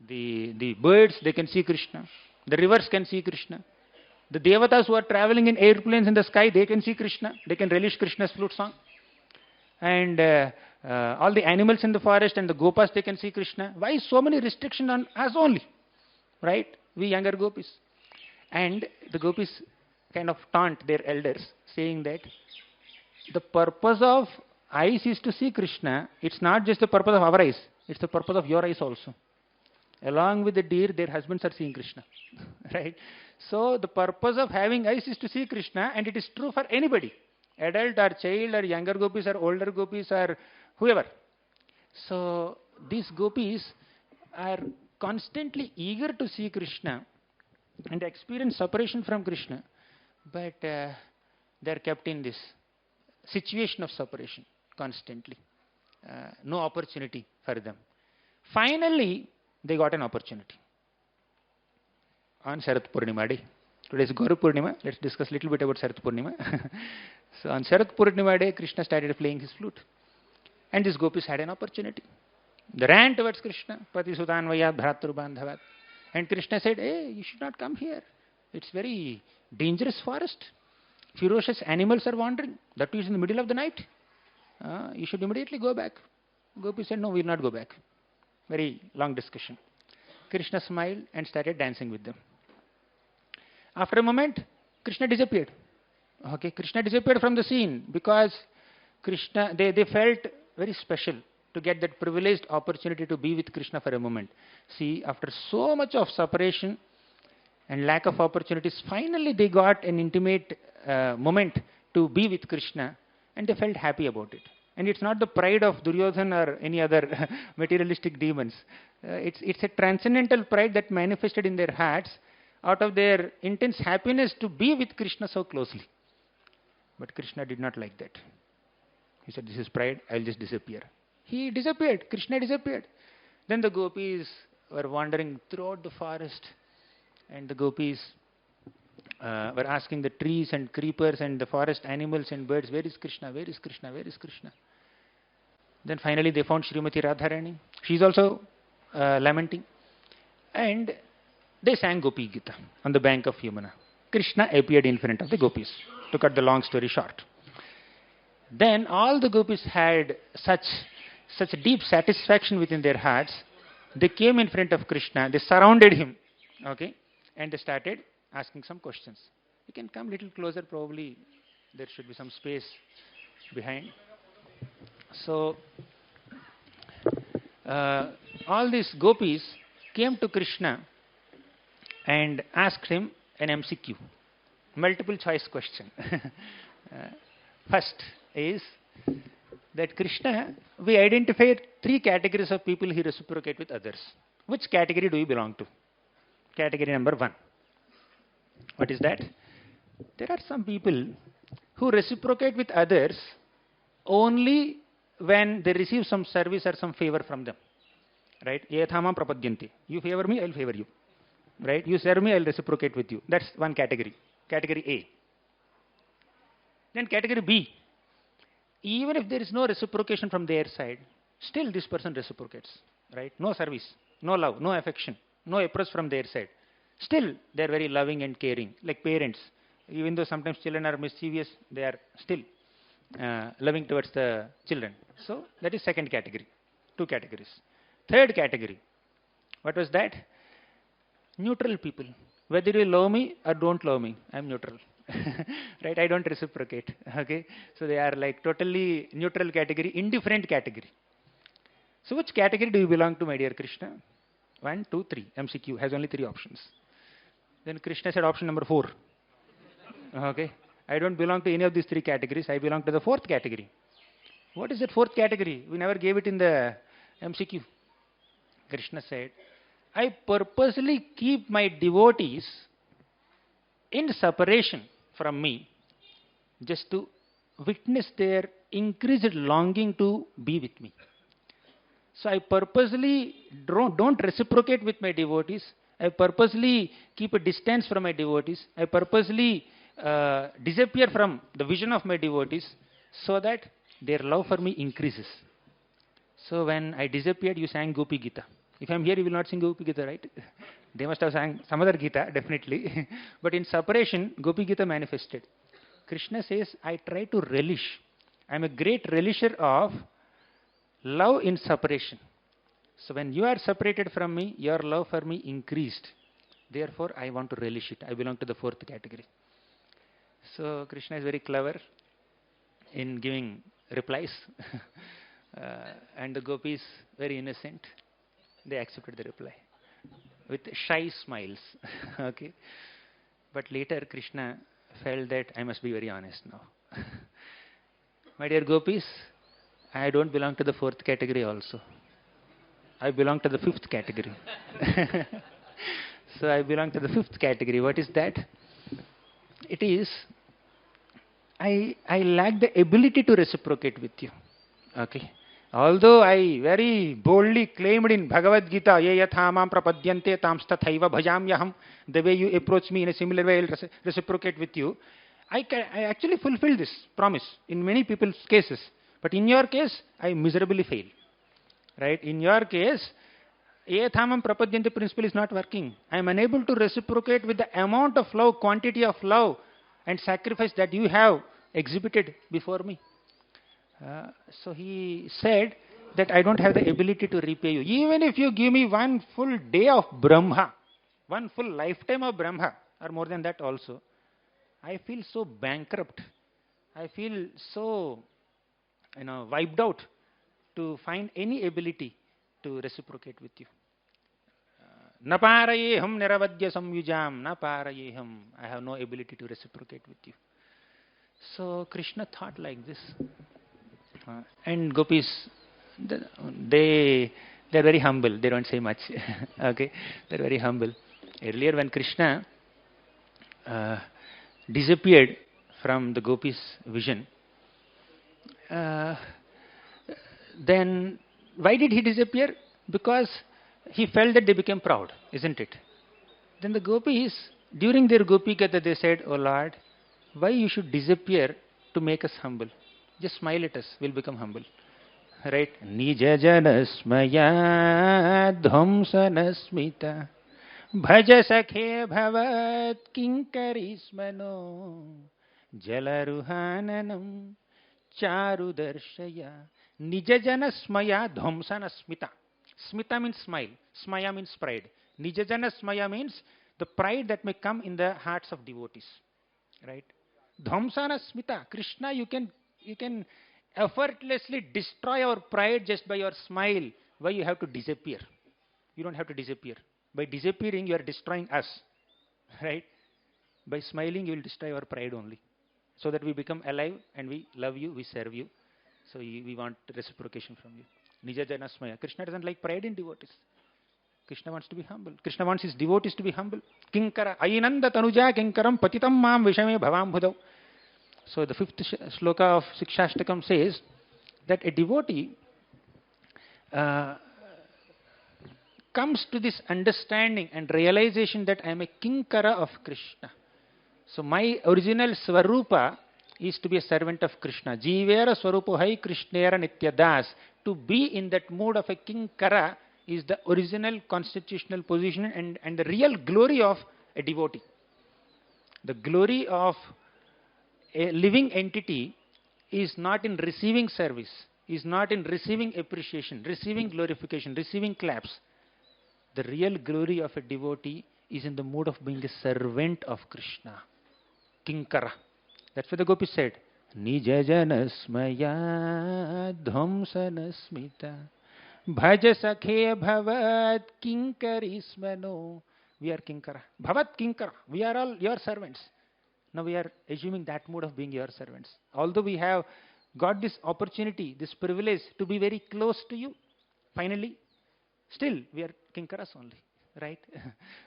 The birds, they can see Krishna. The rivers can see Krishna. The devatas who are traveling in airplanes in the sky, they can see Krishna. They can relish Krishna's flute song. And all the animals in the forest and the gopas, they can see Krishna. Why so many restrictions on us only? Right? We younger gopis. And the gopis kind of taunt their elders, saying that the purpose of eyes is to see Krishna. It's not just the purpose of our eyes. It's the purpose of your eyes also. Along with the deer, their husbands are seeing Krishna. Right? So the purpose of having eyes is to see Krishna, and it is true for anybody. Adult or child or younger gopis or older gopis or whoever. So these gopis are constantly eager to see Krishna and experience separation from Krishna. But they are kept in this situation of separation constantly. No opportunity for them. Finally, they got an opportunity. On Sharat Purnima day. Today is Gauru Purnima. Let's discuss a little bit about Sharat Purnima. So on Sharat Purnima day, Krishna started playing his flute. And these gopis had an opportunity. They ran towards Krishna. Pati Sudanvayat Bhratru Bandhavat. And Krishna said, hey, you should not come here. It's very dangerous forest. Ferocious animals are wandering. That too is in the middle of the night. You should immediately go back. Gopi said, no, we will not go back. Very long discussion. Krishna smiled and started dancing with them. After a moment, Krishna disappeared. Okay, Krishna disappeared from the scene because Krishna, they felt very special to get that privileged opportunity to be with Krishna for a moment. See, after so much of separation and lack of opportunities, finally they got an intimate moment to be with Krishna, and they felt happy about it. And it's not the pride of Duryodhana or any other materialistic demons. It's a transcendental pride that manifested in their hearts out of their intense happiness to be with Krishna so closely. But Krishna did not like that. He said, this is pride, I'll just disappear. He disappeared. Krishna disappeared. Then the gopis were wandering throughout the forest, and the gopis were asking the trees and creepers and the forest animals and birds, where is Krishna? Where is Krishna? Where is Krishna? Then finally they found Srimati Radharani. She's also lamenting. And they sang Gopi Gita on the bank of Yamuna. Krishna appeared in front of the gopis, to cut the long story short. Then all the gopis had such deep satisfaction within their hearts. They came in front of Krishna, they surrounded him, okay, and they started asking some questions. You can come a little closer, probably there should be some space behind. So, all these gopis came to Krishna and asked him an MCQ, multiple choice question. First is that Krishna, we identified three categories of people he reciprocate with others. Which category do you belong to? Category number one. What is that? There are some people who reciprocate with others only when they receive some service or some favor from them. Right? Yathamam prapadyanti. You favor me, I'll favor you. Right? You serve me, I'll reciprocate with you. That's one category. Category A. Then category B. Even if there is no reciprocation from their side, still this person reciprocates. Right? No service, no love, no affection, no approach from their side. Still, they are very loving and caring, like parents. Even though sometimes children are mischievous, they are still loving towards the children. So, that is second category. Two categories. Third category. What was that? Neutral people. Whether you love me or don't love me, I am neutral. Right? I don't reciprocate. Okay? So, they are like totally neutral category, indifferent category. So, which category do you belong to, my dear Krishna? 1, 2, 3. MCQ has only 3 options. Then Krishna said option number 4. Okay? I don't belong to any of these 3 categories. I belong to the 4th category. What is that 4th category? We never gave it in the MCQ. Krishna said, I purposely keep my devotees in separation from me just to witness their increased longing to be with me. So I purposely don't reciprocate with my devotees. I purposely keep a distance from my devotees. I purposely disappear from the vision of my devotees so that their love for me increases. So when I disappeared, you sang Gopi Gita. If I'm here, you will not sing Gopi Gita, right? They must have sang some other Gita, definitely. But in separation, Gopi Gita manifested. Krishna says, I try to relish. I'm a great relisher of love in separation. So when you are separated from me, your love for me increased. Therefore, I want to relish it. I belong to the 4th category. So Krishna is very clever in giving replies. And the gopis, very innocent. They accepted the reply with shy smiles. Okay. But later Krishna felt that I must be very honest now. My dear gopis, I don't belong to the 4th category also. I belong to the 5th category. So I belong to the 5th category. What is that? It is, I lack the ability to reciprocate with you. Okay. Although I very boldly claimed in Bhagavad Gita, ye yathamam prapadyante tamstathaiva bhajamyaham, the way you approach me in a similar way, I will reciprocate with you. I actually fulfill this promise in many people's cases. But in your case, I miserably fail. Right? In your case, Yathamam Prapadyanti principle is not working. I am unable to reciprocate with the amount of love, quantity of love and sacrifice that you have exhibited before me. So he said that I don't have the ability to repay you. Even if you give me one full day of Brahma, one full lifetime of Brahma, or more than that also, I feel so bankrupt. I feel so, wiped out to find any ability to reciprocate with you. Naparayeham niravadya samyujam, naparayeham. I have no ability to reciprocate with you. So Krishna thought like this. And gopis, they're very humble. They don't say much. Okay, they're very humble. Earlier, when Krishna disappeared from the gopis' vision, then why did he disappear? Because he felt that they became proud, isn't it? Then the gopis, during their gopi katha, they said, "Oh Lord, why you should disappear to make us humble? Just smile at us, we'll become humble." Right? Nija janasmaya dhvamsanasmita bhaja sakhe bhavat kinkarismano jalaruhananam charudarshaya. Nija janasmaya dhvamsanasmita. Smita means smile. Smaya means pride. Nija janasmaya means the pride that may come in the hearts of devotees. Right? Dhamsana smita. Krishna, you can effortlessly destroy our pride just by your smile. Why you have to disappear? You don't have to disappear. By disappearing, you are destroying us. Right? By smiling, you will destroy our pride only. So that we become alive and we love you, we serve you. So we want reciprocation from you. Nija jana smaya. Krishna doesn't like pride in devotees. Krishna wants to be humble. Krishna wants his devotees to be humble. Kinkara. Ainanda tanuja kinkaram patitam mam vishame bhavam bhudau. So the fifth sloka of Sikshashtakam says that a devotee comes to this understanding and realization that I am a kinkara of Krishna. So my original Swarupa is to be a servant of Krishna. Jivera Swarupo Hai Krishnera Nityadas. To be in that mood of a kinkara is the original constitutional position and the real glory of a devotee. The glory of a living entity is not in receiving service, is not in receiving appreciation, receiving glorification, receiving claps. The real glory of a devotee is in the mood of being a servant of Krishna. Kinkara. That's what the gopis said. Nija janasmaya dhamsanasmita bhaja sakhe bhavat kinkarismano. We are kinkara. Bhavat kinkara. We are all your servants. Now we are assuming that mood of being your servants. Although we have got this opportunity, this privilege to be very close to you, finally, still we are kinkaras only, right?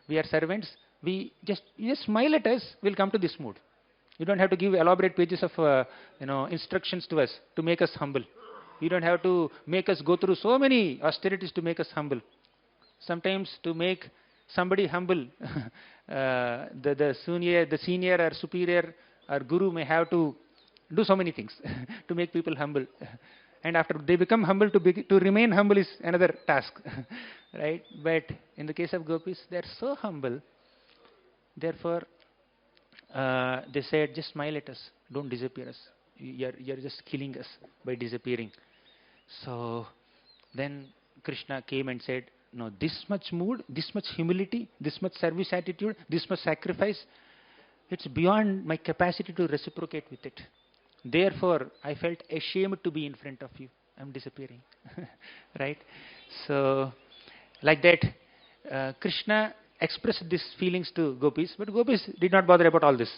We are servants. You just smile at us, we'll come to this mood. You don't have to give elaborate pages of instructions to us to make us humble. You don't have to make us go through so many austerities to make us humble. Sometimes to make somebody humble, the senior or superior or guru may have to do so many things to make people humble. And after they become humble, to remain humble is another task, right? But in the case of gopis, they are so humble. Therefore, they said, just smile at us, don't disappear us. You're just killing us by disappearing. So then Krishna came and said, no, this much mood, this much humility, this much service attitude, this much sacrifice, it's beyond my capacity to reciprocate with it. Therefore, I felt ashamed to be in front of you. I'm disappearing. Right? So, like that, Krishna expressed these feelings to gopis, but gopis did not bother about all this.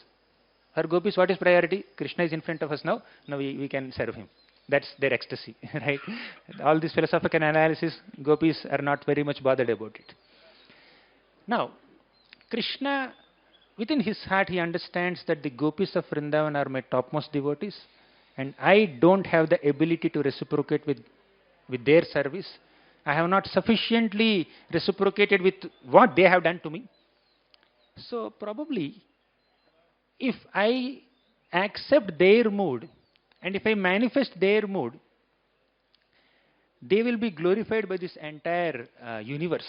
For gopis, what is priority? Krishna is in front of us now. Now we can serve him. That's their ecstasy, right? All this philosophical analysis, gopis are not very much bothered about it. Now, Krishna, within his heart, he understands that the gopis of Vrindavan are my topmost devotees, and I don't have the ability to reciprocate with their service. I have not sufficiently reciprocated with what they have done to me. So probably, if I accept their mood, and if I manifest their mood, they will be glorified by this entire universe.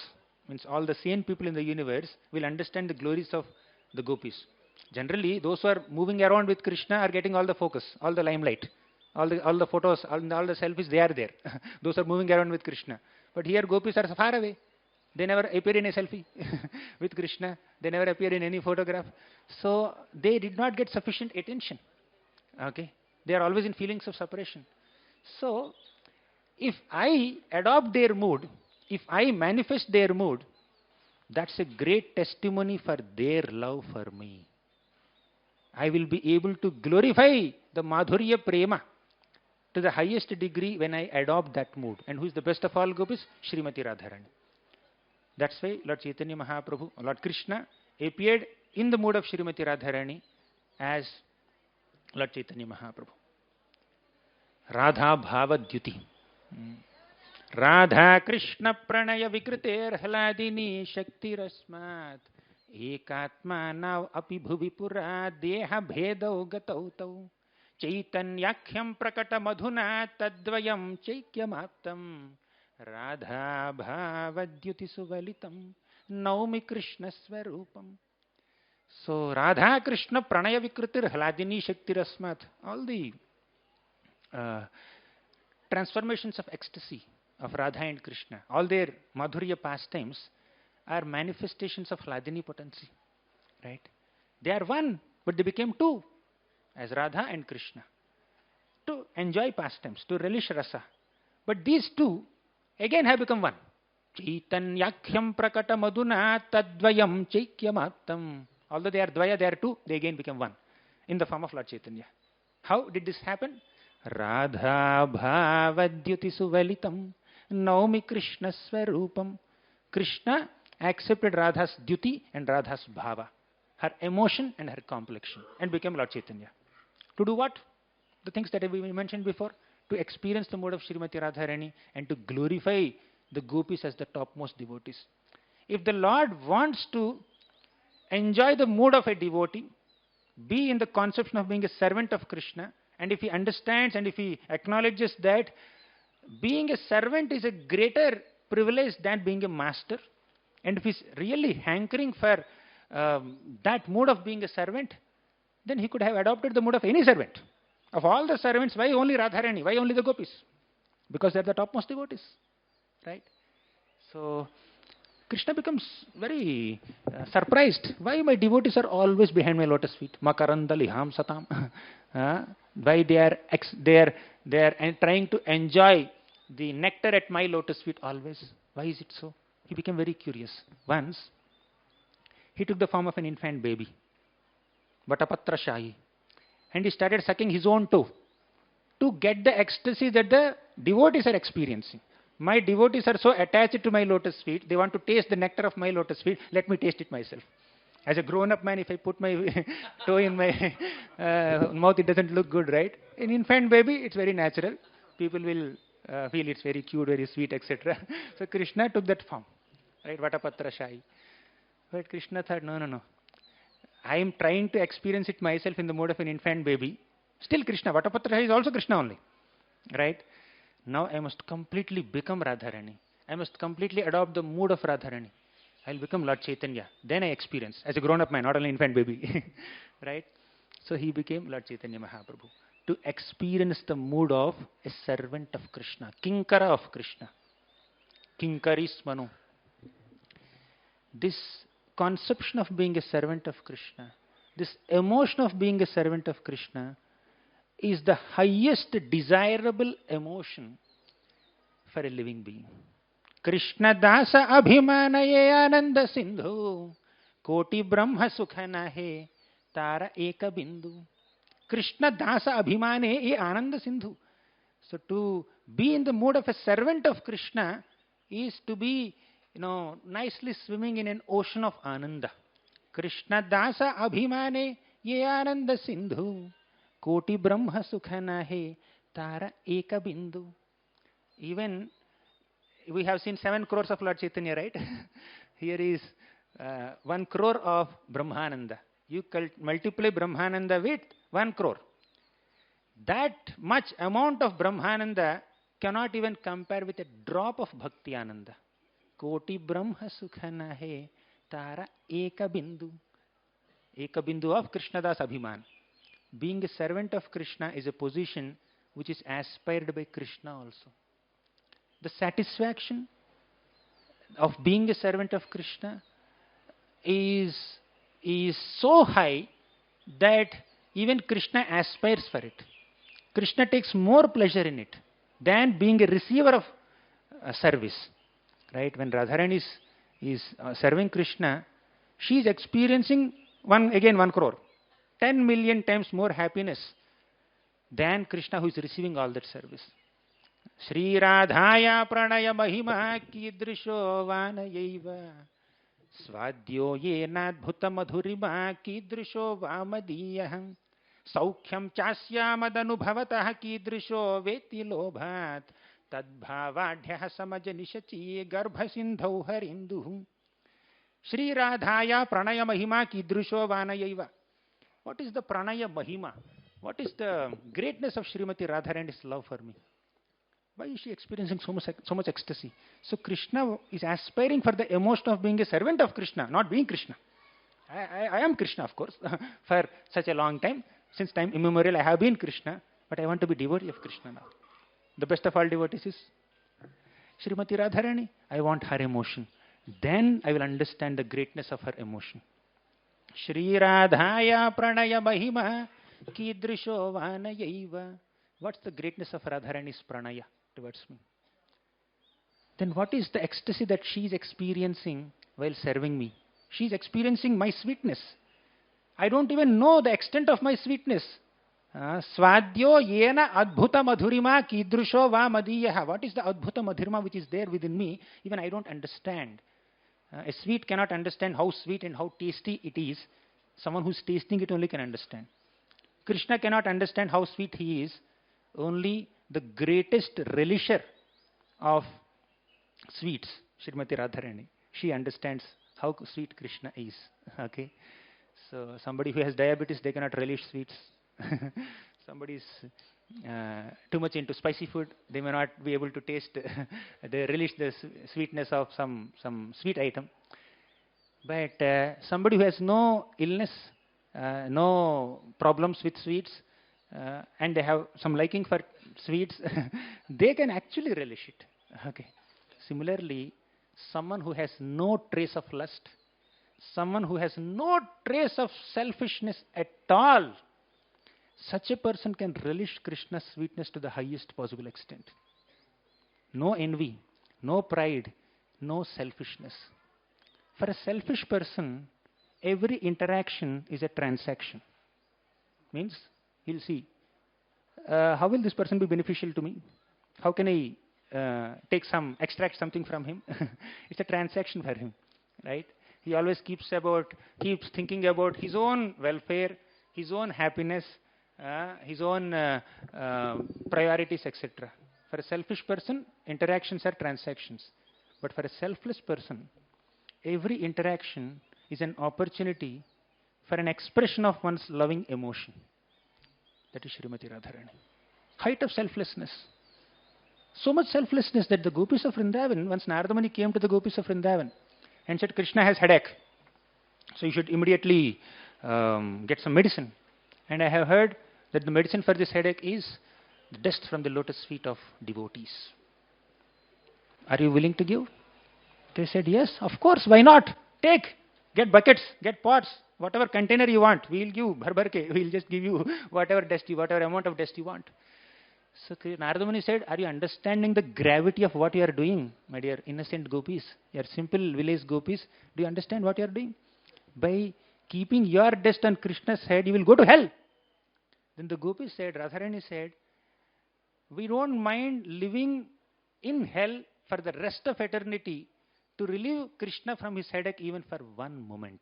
Means all the sane people in the universe will understand the glories of the gopis. Generally, those who are moving around with Krishna are getting all the focus, all the limelight, all the photos, all the selfies, they are there. Those are moving around with Krishna. But here gopis are far away. They never appear in a selfie with Krishna. They never appear in any photograph. So they did not get sufficient attention. Okay? They are always in feelings of separation. So, if I adopt their mood, if I manifest their mood, that's a great testimony for their love for me. I will be able to glorify the Madhurya Prema to the highest degree when I adopt that mood. And who is the best of all gopis? Srimati Radharani. That's why Lord Caitanya Mahaprabhu, Lord Krishna, appeared in the mood of Srimati Radharani as Lord Caitanya Mahaprabhu. Radha Bhava Dyuti. Radha Krishna Pranaya Vikriter Hladini Shakti Rasmat Ekatma Nav Api Bhuvi Pura Deha Bhedau Gatau Tau Chaitanyakhyam Prakata Madhuna Tadvayam Chaikyamaptam Radha Bhava Dyuti Suvalitam Naumi Krishna Swarupam. So Radha Krishna Pranaya Vikritir Hladini Shakti Rasmat, all the transformations of ecstasy of Radha and Krishna, all their Madhurya pastimes are manifestations of Hladini potency. Right? They are one, but they became two. as Radha and Krishna, to enjoy pastimes, to relish rasa. But these two again have become one. Chaitanyakhyam prakata maduna tadvayam chaikyamatam. Although they are dvaya, they are two, they again become one in the form of Lord Chaitanya. How did this happen? Radha bhavadyuti suvalitam naumi Krishna swarupam. Krishna accepted Radha's duty and Radha's bhava, her emotion and her complexion, and became Lord Chaitanya. To do what? The things that we mentioned before. To experience the mode of Srimati Radharani and to glorify the gopis as the topmost devotees. If the Lord wants to enjoy the mood of a devotee, be in the conception of being a servant of Krishna, and if he understands and if he acknowledges that being a servant is a greater privilege than being a master, and if he's really hankering for that mood of being a servant, then he could have adopted the mood of any servant. Of all the servants, why only Radharani? Why only the gopis? Because they're the topmost devotees. Right? So, Krishna becomes very surprised. Why my devotees are always behind my lotus feet? Makaranda liham satam. Why they are trying to enjoy the nectar at my lotus feet always? Why is it so? He became very curious. Once, he took the form of an infant baby, Vatapatra Shahi, and he started sucking his own toe to get the ecstasy that the devotees are experiencing. My devotees are so attached to my lotus feet, they want to taste the nectar of my lotus feet, let me taste it myself. As a grown-up man, if I put my toe in my mouth, it doesn't look good, right? In infant baby, it's very natural. People will feel it's very cute, very sweet, etc. So Krishna took that form, right? Vatapatra Shahi. But Krishna thought, no. I am trying to experience it myself in the mode of an infant baby. Still Krishna. Vatapatra Shahi is also Krishna only, right? Now I must completely become Radharani. I must completely adopt the mood of Radharani. I'll become Lord Chaitanya. Then I experience, as a grown-up man, not only infant baby. Right? So he became Lord Caitanya Mahaprabhu to experience the mood of a servant of Krishna, Kinkara of Krishna. Kinkaris Manu. This conception of being a servant of Krishna, this emotion of being a servant of Krishna is the highest desirable emotion for a living being. Krishna dasa abhimanaye ananda sindhu koti brahma sukha nahe tara eka bindu. Krishna dasa abhimane e ananda sindhu. So to be in the mood of a servant of Krishna is to be, nicely swimming in an ocean of ananda. Krishna dasa abhimane ye ananda sindhu koti brahma sukha nahe tara eka bindu. Even we have seen 7 crores of Lord Chaitanya, right? Here is 1 crore of Brahmananda. You multiply Brahmananda with 1 crore. That much amount of Brahmananda cannot even compare with a drop of Bhakti Ananda. Koti Brahma Sukha Nahe Tara Eka Bindu. Eka Bindu of Krishnadas Abhiman. Being a servant of Krishna is a position which is aspired by Krishna also. The satisfaction of being a servant of Krishna is so high that even Krishna aspires for it. Krishna takes more pleasure in it than being a receiver of service. Right? When Radharani is serving Krishna, she is experiencing 1 crore, 10 million times more happiness than Krishna who is receiving all that service. Sri Radhaya pranaya mahima kidrisho vanayaiva swadyo yenadbhuta madhurima kidrisho vamadiyaham saukhyam chasyamadhanubhavatah kidrisho veti lobhat tadbhavadhyah samajanishachi garbhasindhau harinduh. Sri Radhaya pranaya mahima kidrisho vanayaiva. What is the pranaya mahima? What is the greatness of Srimati Radharani's love for me? Why is she experiencing so much ecstasy? So Krishna is aspiring for the emotion of being a servant of Krishna, not being Krishna. I am Krishna, of course, for such a long time. Since time immemorial, I have been Krishna, but I want to be devotee of Krishna now. The best of all devotees is Srimati Radharani. I want her emotion. Then I will understand the greatness of her emotion. Shri Radhaya pranaya mahima Kidrisho vanayaiva. What's the greatness of Radharani's pranaya towards me? Then what is the ecstasy that she is experiencing while serving me? She is experiencing my sweetness. I don't even know the extent of my sweetness. Swadyo yena adbhuta madhurima kidrusho va madiyaha. What is the adbhuta madhurima which is there within me? Even I don't understand. A sweet cannot understand how sweet and how tasty it is. Someone who's tasting it only can understand. Krishna cannot understand how sweet he is. Only the greatest relisher of sweets, Srimati Radharani, she understands how sweet Krishna is. Okay, so somebody who has diabetes, they cannot relish sweets. Somebody is too much into spicy food, they may not be able to taste. They relish the sweetness of some sweet item. But somebody who has no illness, no problems with sweets, and they have some liking for sweets, they can actually relish it. Okay. Similarly, someone who has no trace of lust, someone who has no trace of selfishness at all, such a person can relish Krishna's sweetness to the highest possible extent. No envy, no pride, no selfishness. For a selfish person, every interaction is a transaction. Means, he'll see, how will this person be beneficial to me? How can I extract something from him? It's a transaction for him, right? He always keeps thinking about his own welfare, his own happiness, his own priorities, etc. For a selfish person, interactions are transactions. But for a selfless person, every interaction is an opportunity for an expression of one's loving emotion. That is Srimati Radharani. Height of selflessness. So much selflessness that the gopis of Vrindavan, once Narada Muni came to the gopis of Vrindavan and said, Krishna has headache, so you should immediately get some medicine. And I have heard that the medicine for this headache is the dust from the lotus feet of devotees. Are you willing to give? They said, yes, of course, why not? Take, get buckets, get pots, whatever container you want, we'll give, we'll just give you whatever amount of dust you want. So Narada Muni said, are you understanding the gravity of what you are doing, my dear innocent gopis, your simple village gopis? Do you understand what you are doing? By keeping your dust on Krishna's head, you will go to hell. Then the gopis said, Radharani said, we don't mind living in hell for the rest of eternity to relieve Krishna from his headache even for one moment,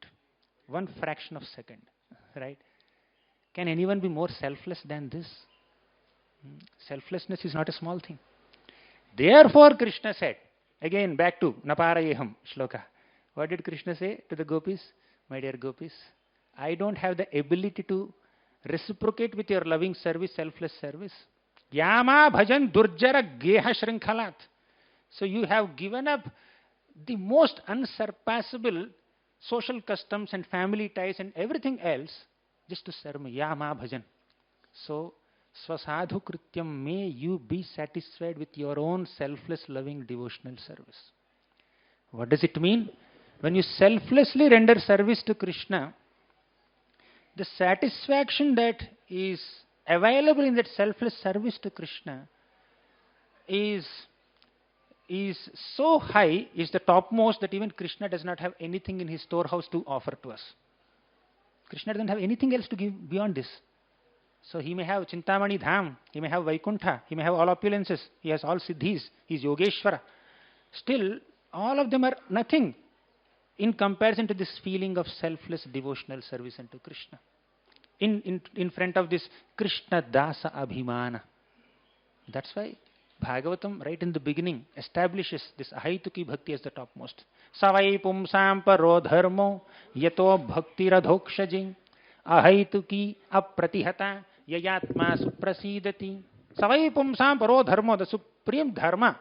one fraction of a second, right? Can anyone be more selfless than this? Selflessness is not a small thing. Therefore, Krishna said, again back to Naparayeham shloka. What did Krishna say to the gopis? My dear gopis, I don't have the ability to reciprocate with your loving service, selfless service. Yama bhajan durjara geha shrinkhalat. So you have given up the most unsurpassable social customs and family ties and everything else just to serve me. Yama bhajan. So, Swasadhu Krityam, may you be satisfied with your own selfless, loving, devotional service. What does it mean? When you selflessly render service to Krishna, the satisfaction that is available in that selfless service to Krishna is so high, is the topmost, that even Krishna does not have anything in his storehouse to offer to us. Krishna doesn't have anything else to give beyond this. So he may have Chintamani Dham, he may have Vaikuntha, he may have all opulences, he has all siddhis, he is Yogeshwara. Still, all of them are nothing in comparison to this feeling of selfless devotional service unto Krishna. In front of this Krishna Dasa Abhimana. That's why Bhagavatam, right in the beginning, establishes this Ahaituki Bhakti as the topmost. Savai pumsam paro dharmo yato bhakti radhokshajing ahaituki apratihata yayatma suprasidati. Savai pumsam paro dharmo, the supreme dharma.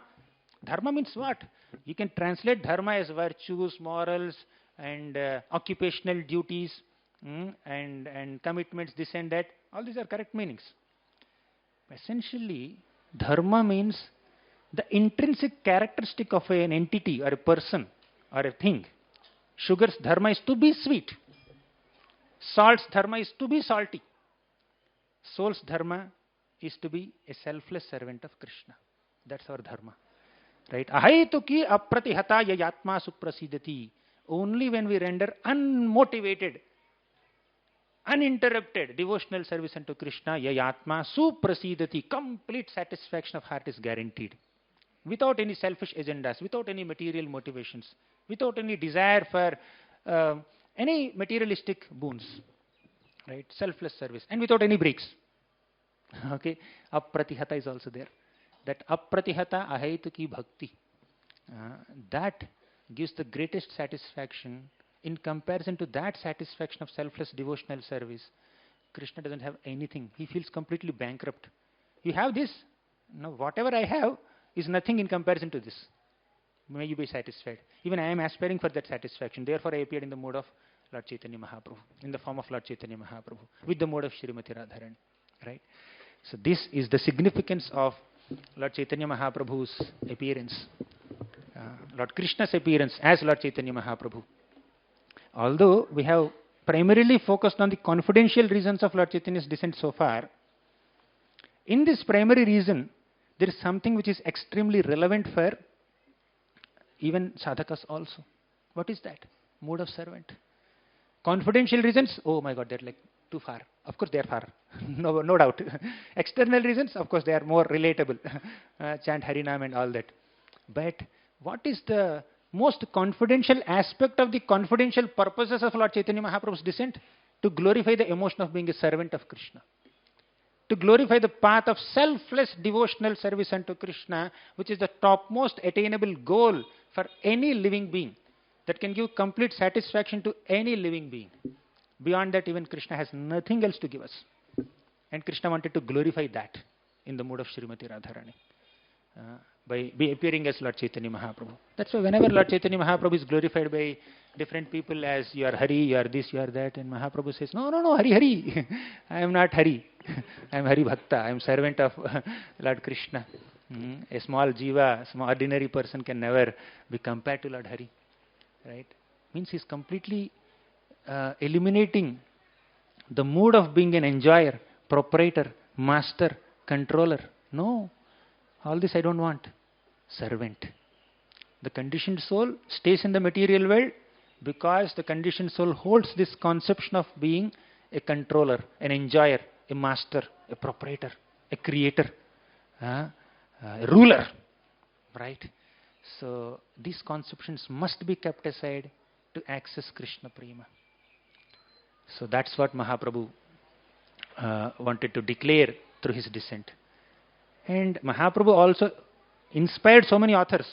Dharma means what? You can translate dharma as virtues, morals, and occupational duties, and commitments, this and that. All these are correct meanings. Essentially, dharma means the intrinsic characteristic of an entity or a person or a thing. Sugar's dharma is to be sweet. Salt's dharma is to be salty. Soul's dharma is to be a selfless servant of Krishna. That's our dharma. Right? Ahaituki apratihata yayatma suprasidati. Only when we render unmotivated, uninterrupted devotional service unto Krishna, yayatma suprasidati, complete satisfaction of heart is guaranteed. Without any selfish agendas, without any material motivations, without any desire for any materialistic boons. Right? Selfless service. And without any breaks. Okay? Apratihata is also there. That apratihata ahaituki bhakti. That gives the greatest satisfaction. In comparison to that satisfaction of selfless devotional service, Krishna doesn't have anything. He feels completely bankrupt. You have this, now whatever I have is nothing in comparison to this. May you be satisfied. Even I am aspiring for that satisfaction. Therefore I appeared in the mode of Lord Caitanya Mahaprabhu, in the form of Lord Caitanya Mahaprabhu, with the mode of Srimati Radharani. Right? So this is the significance of Lord Caitanya Mahaprabhu's appearance. Lord Krishna's appearance as Lord Caitanya Mahaprabhu. Although we have primarily focused on the confidential reasons of Lord Chaitanya's descent so far, in this primary reason, there is something which is extremely relevant for even sadhakas also. What is that? Mode of servant. Confidential reasons, oh my God, they're like too far. Of course, they are far, no doubt. External reasons, of course, they are more relatable. Chant Harinam and all that. But what is the most confidential aspect of the confidential purposes of Lord Caitanya Mahaprabhu's descent? To glorify the emotion of being a servant of Krishna. To glorify the path of selfless devotional service unto Krishna, which is the topmost attainable goal for any living being, that can give complete satisfaction to any living being. Beyond that, even Krishna has nothing else to give us. And Krishna wanted to glorify that in the mode of Srimati Radharani. By appearing as Lord Caitanya Mahaprabhu. That's why whenever Lord Caitanya Mahaprabhu is glorified by different people as you are Hari, you are this, you are that, and Mahaprabhu says, no, Hari. I am not Hari. I am Hari Bhakta. I am servant of Lord Krishna. A small jiva, small ordinary person can never be compared to Lord Hari. Right? Means he is completely eliminating the mood of being an enjoyer, proprietor, master, controller. No. All this I don't want. Servant. The conditioned soul stays in the material world because the conditioned soul holds this conception of being a controller, an enjoyer, a master, a proprietor, a creator, a ruler. Right? So these conceptions must be kept aside to access Krishna Prema. So that's what Mahaprabhu wanted to declare through his descent. And Mahaprabhu also inspired so many authors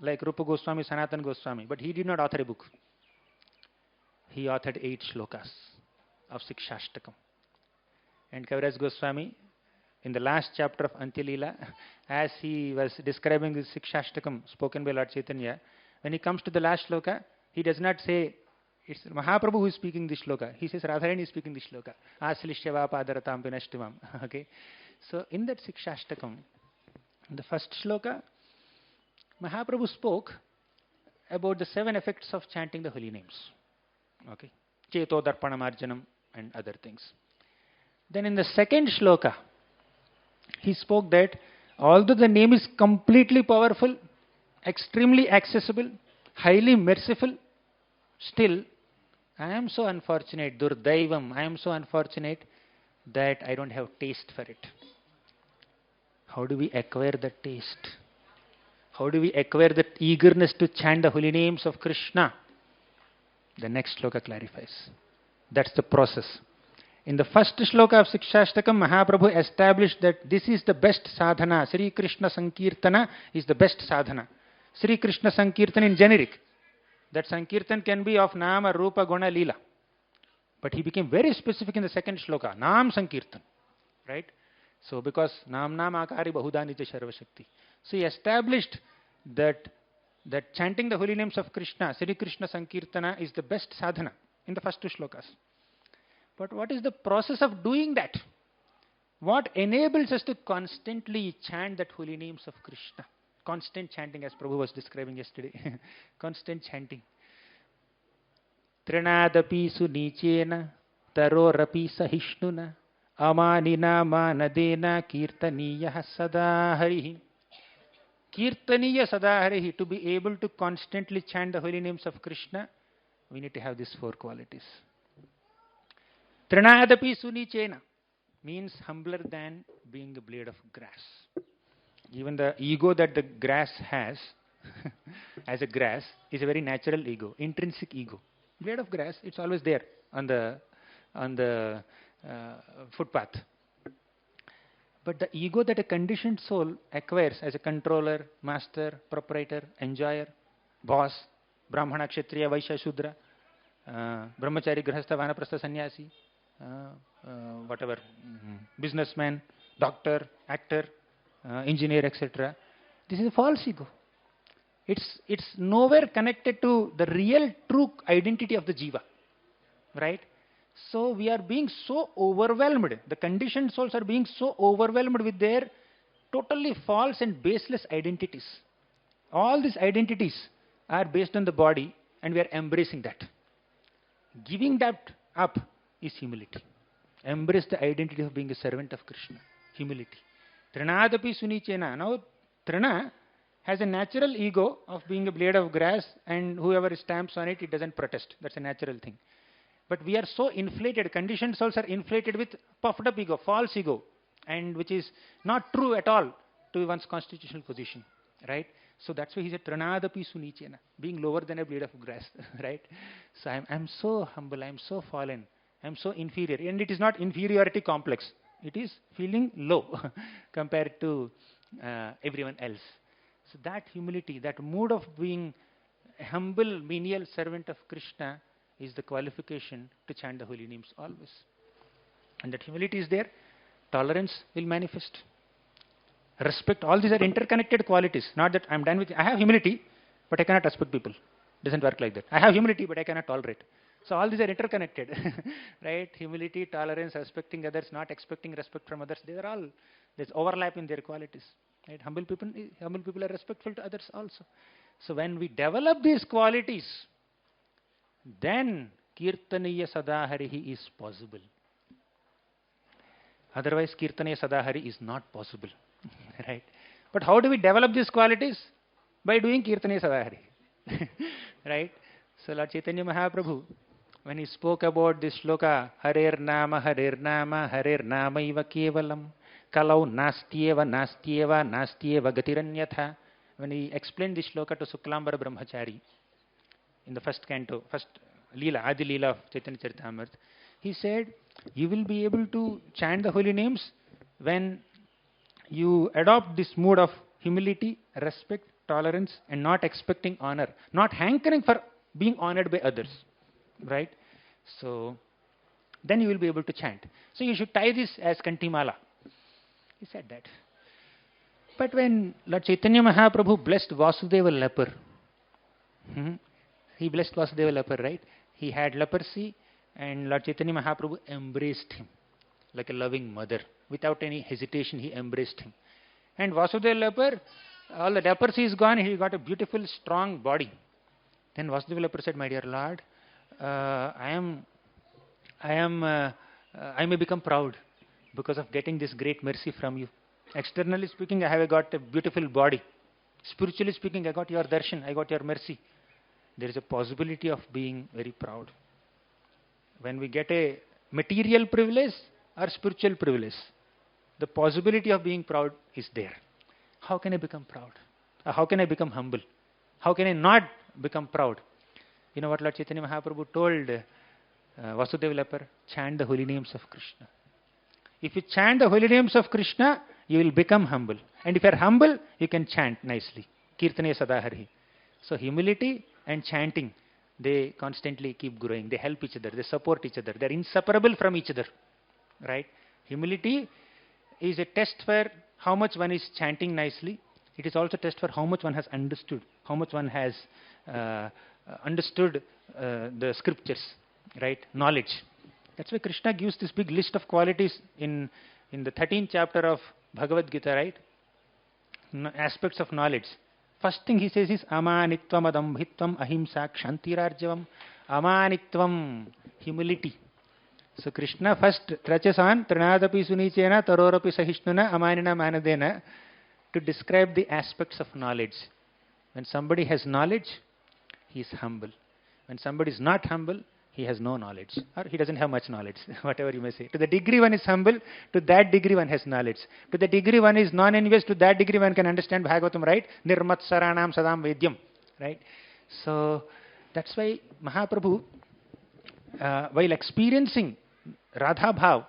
like Rupa Goswami, Sanatana Goswami, but he did not author a book. He authored 8 shlokas of Sikshashtakam. And Kaviraj Goswami, in the last chapter of Antyalila, as he was describing the Sikshashtakam spoken by Lord Chaitanya, when he comes to the last shloka, he does not say, it's Mahaprabhu who is speaking this shloka. He says, Radharani is speaking this shloka. Aslishya padaratam pinashtimam. Okay. So in that Sikshashtakam, in the first shloka, Mahaprabhu spoke about the 7 effects of chanting the holy names. Okay. Cheto darpanamarjanam and other things. Then in the second shloka, he spoke that although the name is completely powerful, extremely accessible, highly merciful, still I am so unfortunate, Durdaivam, I am so unfortunate that I don't have taste for it. How do we acquire that taste? How do we acquire that eagerness to chant the holy names of Krishna? The next shloka clarifies. That's the process. In the first shloka of Sikshashtakam, Mahaprabhu established that this is the best sadhana. Sri Krishna Sankirtana is the best sadhana. Sri Krishna Sankirtan in generic. That Sankirtan can be of Nama, Rupa, Guna, Leela. But he became very specific in the second shloka. Nam Sankirtan. Right? So because Nam Nam Akari Bahudani Sharva Shakti. So he established that chanting the holy names of Krishna, Sri Krishna Sankirtana, is the best sadhana in the first 2 shlokas. But what is the process of doing that? What enables us to constantly chant that holy names of Krishna? Constant chanting, as Prabhu was describing yesterday. Constant chanting. Trinadapi su nichena, tarorapi sahishnuna, amanina manadena kirtaniya sada harihi. Kirtaniya sada harihi. To be able to constantly chant the holy names of Krishna, we need to have these four qualities. Trinadapi sunichena means humbler than being a blade of grass. Even the ego that the grass has, as a grass, is a very natural ego, intrinsic ego. Blade of grass, it's always there on the footpath. But the ego that a conditioned soul acquires as a controller, master, proprietor, enjoyer, boss, Brahmana, Kshatriya, Vaishya, Shudra, Brahmachari, Grihastha, Vanaprastha, Sannyasi, whatever, businessman, doctor, actor, engineer, etc. This is a false ego. It's nowhere connected to the real true identity of the jiva, right? So we are being so overwhelmed. The conditioned souls are being so overwhelmed with their totally false and baseless identities. All these identities are based on the body, and we are embracing that. Giving that up is humility. Embrace the identity of being a servant of Krishna. Humility. Trinadapi sunichena. Now, Trina has a natural ego of being a blade of grass, and whoever stamps on it, it doesn't protest. That's a natural thing. But we are so inflated, conditioned souls are inflated with puffed up ego, false ego, and which is not true at all to one's constitutional position, right? So that's why he said, Trinadapi sunichena, being lower than a blade of grass, right? So I'm so humble, I'm so fallen, I'm so inferior. And it is not inferiority complex. It is feeling low compared to everyone else. So that humility, that mood of being a humble, menial servant of Krishna is the qualification to chant the holy names always. And that humility is there, tolerance will manifest. Respect, all these are interconnected qualities. Not that I'm done with it. I have humility, but I cannot respect people. Doesn't work like that. I have humility, but I cannot tolerate. So all these are interconnected, right? Humility, tolerance, respecting others, not expecting respect from others. They are all, there's overlap in their qualities. Right? Humble people are respectful to others also. So when we develop these qualities, then Kirtaniya Sadaharihi is possible. Otherwise, Kirtaniya Sadahari is not possible. Right? But how do we develop these qualities? By doing Kirtaniya Sadahari. Right? So Lord Caitanya Mahaprabhu, when he spoke about this shloka, Harer Nama, Iva Kevalam, Kalau Nastyeva, Nastyeva Gatiranyatha. When he explained this shloka to Suklambara Brahmachari in the first canto, first Leela, Adi Leela of Chaitanya Charitamrita, he said, you will be able to chant the holy names when you adopt this mood of humility, respect, tolerance, and not expecting honor, not hankering for being honored by others, right? So then you will be able to chant. So you should tie this as Kantimala. He said that. But when Lord Caitanya Mahaprabhu blessed Vasudeva leper, he blessed Vasudeva leper, right? He had leprosy, and Lord Caitanya Mahaprabhu embraced him like a loving mother. Without any hesitation, he embraced him. And Vasudeva leper, all the leprosy is gone, he got a beautiful, strong body. Then Vasudeva leper said, my dear Lord, I may become proud because of getting this great mercy from you. Externally speaking, I have got a beautiful body. Spiritually speaking, I got your darshan, I got your mercy. There is a possibility of being very proud. When we get a material privilege or spiritual privilege, the possibility of being proud is there. How can I become proud? How can I become humble? How can I not become proud? You know what Lord Caitanya Mahaprabhu told Vasudeva leper? Chant the holy names of Krishna. If you chant the holy names of Krishna, you will become humble. And if you are humble, you can chant nicely. Kirtaniya Sadahari. So humility and chanting, they constantly keep growing. They help each other. They support each other. They are inseparable from each other. Right? Humility is a test for how much one is chanting nicely. It is also a test for how much one has understood. How much one has understood the scriptures. Right? Knowledge. That's why Krishna gives this big list of qualities in the 13th chapter of Bhagavad Gita, right? Aspects of knowledge. First thing he says is amanitvam adambhitvam ahimsa kshantirarjavam. Amanitvam, humility. So Krishna first touches on Trinadapi Sunichena Tarorapi Sahishnuna Amanina Manadena to describe the aspects of knowledge. When somebody has knowledge, he is humble. When somebody is not humble, he has no knowledge, or he doesn't have much knowledge, whatever you may say. To the degree one is humble, to that degree one has knowledge. To the degree one is non-envious, to that degree one can understand Bhagavatam, right? Nirmatsaranam sadam vedyam, right? So that's why Mahaprabhu, while experiencing Radha Bhav,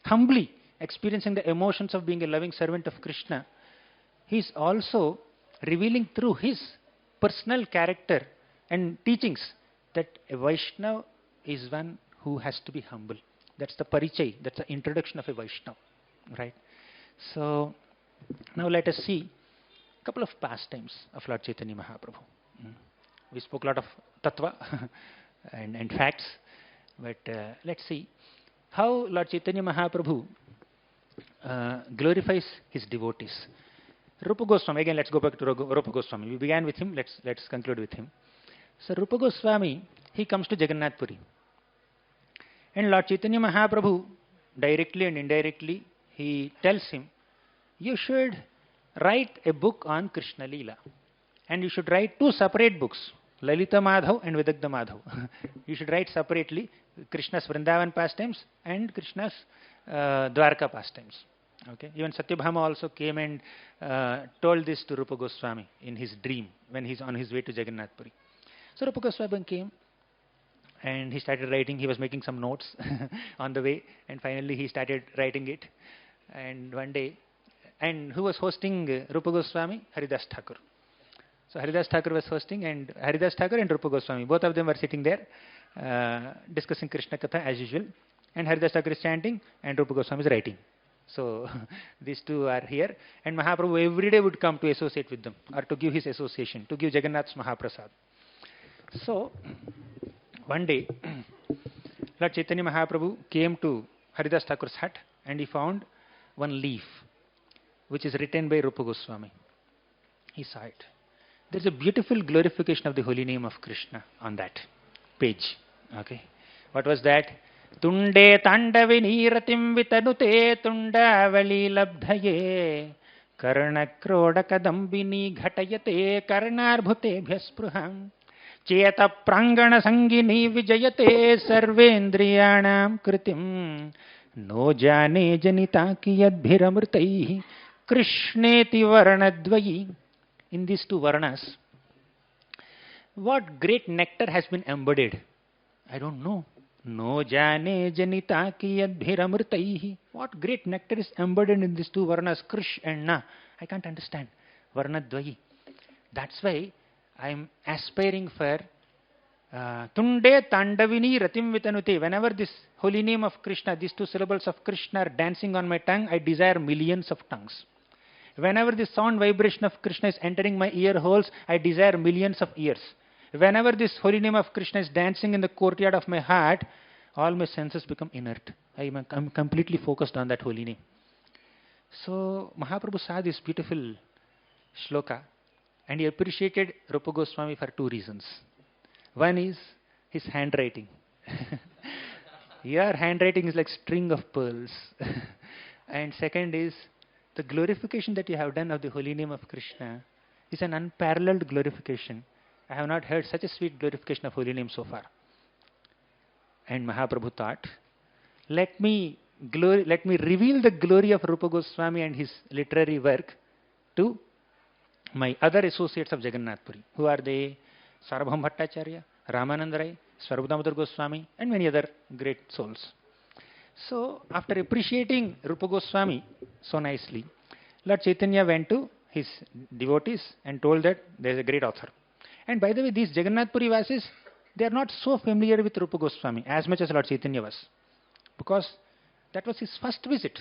humbly experiencing the emotions of being a loving servant of Krishna, he is also revealing through his personal character and teachings that a Vaishnava is one who has to be humble. That's the parichay, that's the introduction of a Vaishnava, right? So now let us see a couple of pastimes of Lord Chaitanya Mahaprabhu. We spoke a lot of tattva and facts, but let's see how Lord Chaitanya Mahaprabhu glorifies his devotees. Rupa Goswami, again let's go back to Rupa Goswami. We began with him, let's conclude with him. So Rupa Goswami, he comes to Jagannath Puri. And Lord Chaitanya Mahaprabhu, directly and indirectly, he tells him, you should write a book on Krishna Leela. And you should write two separate books, Lalita Madhav and Vidagdha Madhav. You should write separately Krishna's Vrindavan pastimes and Krishna's Dwarka pastimes. Okay. Even Satyabhama also came and told this to Rupa Goswami in his dream when he's on his way to Jagannath Puri. So Rupa Goswami came and he started writing. He was making some notes on the way, and finally he started writing it. And one day, and who was hosting Rupa Goswami? Haridas Thakur. So Haridas Thakur was hosting, and Haridas Thakur and Rupa Goswami, both of them were sitting there discussing Krishna Katha as usual. And Haridas Thakur is chanting and Rupa Goswami is writing. So these two are here, and Mahaprabhu every day would come to associate with them, or to give his association, to give Jagannath's Mahaprasad. So one day, Lord Chaitanya Mahaprabhu came to Haridas Thakur's hut, and he found one leaf which is written by Rupa Goswami. He saw it. There is a beautiful glorification of the holy name of Krishna on that page. Okay, what was that? Tunde tandavi niratim vitanute tundavali labdhaye karna kroda kadambini ghatayate karnarbhute bhyaspruham cheta prangana sangini vijayate sarvendriyanam kritim no jane janita kiyadbhiramrtaihi krishneti varnadvayi. In these two varnas, what great nectar has been embodied? I don't know. No jane janita kiyadbhiramrtaihi. What great nectar is embodied in these two varnas, Krish and Na? I can't understand. Varnadvayi. That's why I am aspiring for Tunde Tandavini Ratim Vitanute. Whenever this holy name of Krishna, these two syllables of Krishna are dancing on my tongue, I desire millions of tongues. Whenever the sound vibration of Krishna is entering my ear holes, I desire millions of ears. Whenever this holy name of Krishna is dancing in the courtyard of my heart, all my senses become inert. I'm completely focused on that holy name. So Mahaprabhu saw this beautiful shloka, and he appreciated Rupa Goswami for two reasons. One is his handwriting. Your handwriting is like string of pearls. And second is the glorification that you have done of the holy name of Krishna is an unparalleled glorification. I have not heard such a sweet glorification of holy name so far. And Mahaprabhu thought, let me reveal the glory of Rupa Goswami and his literary work to my other associates of Jagannath Puri. Who are they? Sarvabhauma Bhattacharya, Ramananda Rai, Svarabhadamodar Goswami, and many other great souls. So, after appreciating Rupa Goswami so nicely, Lord Chaitanya went to his devotees and told that there is a great author. And by the way, these Jagannath Puri Vasis, they are not so familiar with Rupa Goswami as much as Lord Chaitanya was, because that was his first visit.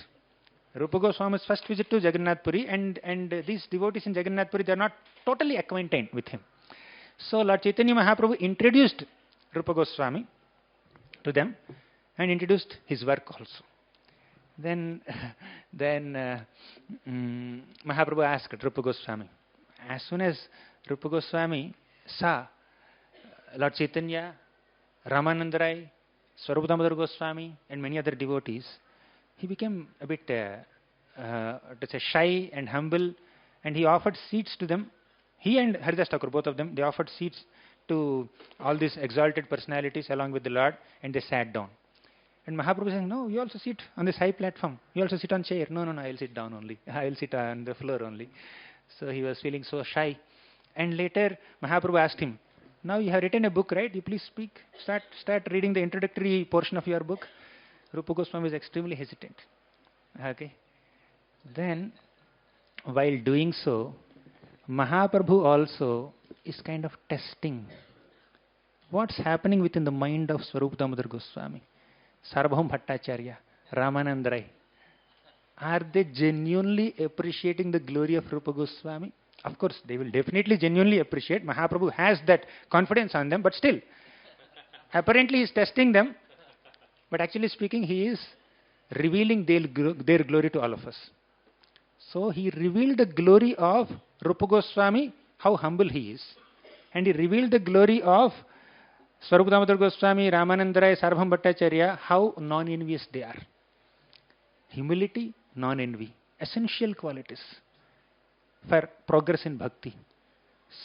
Rupa Goswami's first visit to Jagannath Puri, and these devotees in Jagannath Puri, they are not totally acquainted with him. So Lord Chaitanya Mahaprabhu introduced Rupa Goswami to them and introduced his work also. Then Mahaprabhu asked Rupa Goswami. As soon as Rupa Goswami saw Lord Chaitanya, Ramananda Rai, Swarupa Damodar Goswami and many other devotees, he became a bit shy and humble, and he offered seats to them. He and Haridas Thakur, both of them, they offered seats to all these exalted personalities along with the Lord, and they sat down. And Mahaprabhu saying, no, you also sit on this high platform. You also sit on chair. No, I'll sit down only. I'll sit on the floor only. So he was feeling so shy. And later Mahaprabhu asked him, now you have written a book, right? You please speak. Start reading the introductory portion of your book. Rupa Goswami is extremely hesitant. Okay. Then, while doing so, Mahaprabhu also is kind of testing what's happening within the mind of Swarupa Damodar Goswami, Sarvabhaum Bhattacharya, Ramanand Rai. Are they genuinely appreciating the glory of Rupa Goswami? Of course, they will definitely genuinely appreciate. Mahaprabhu has that confidence on them, but still, apparently he is testing them, but actually speaking, he is revealing their glory to all of us. So he revealed the glory of Rupa Goswami, how humble he is. And he revealed the glory of Swarupa Damodar Goswami, Ramananda Rai, Sarvabhaum Bhattacharya, how non-envious they are. Humility, non-envy, essential qualities for progress in bhakti.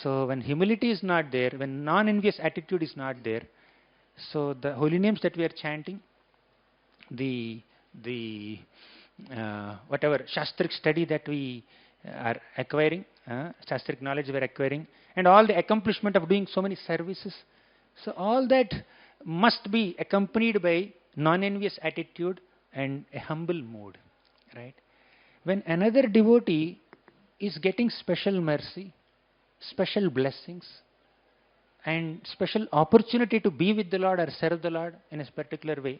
So when humility is not there, when non-envious attitude is not there, so the holy names that we are chanting, the whatever Shastric study that we are acquiring, Shastric knowledge we are acquiring, and all the accomplishment of doing so many services, so all that must be accompanied by non-envious attitude and a humble mood, right? When another devotee is getting special mercy, special blessings, and special opportunity to be with the Lord or serve the Lord in a particular way,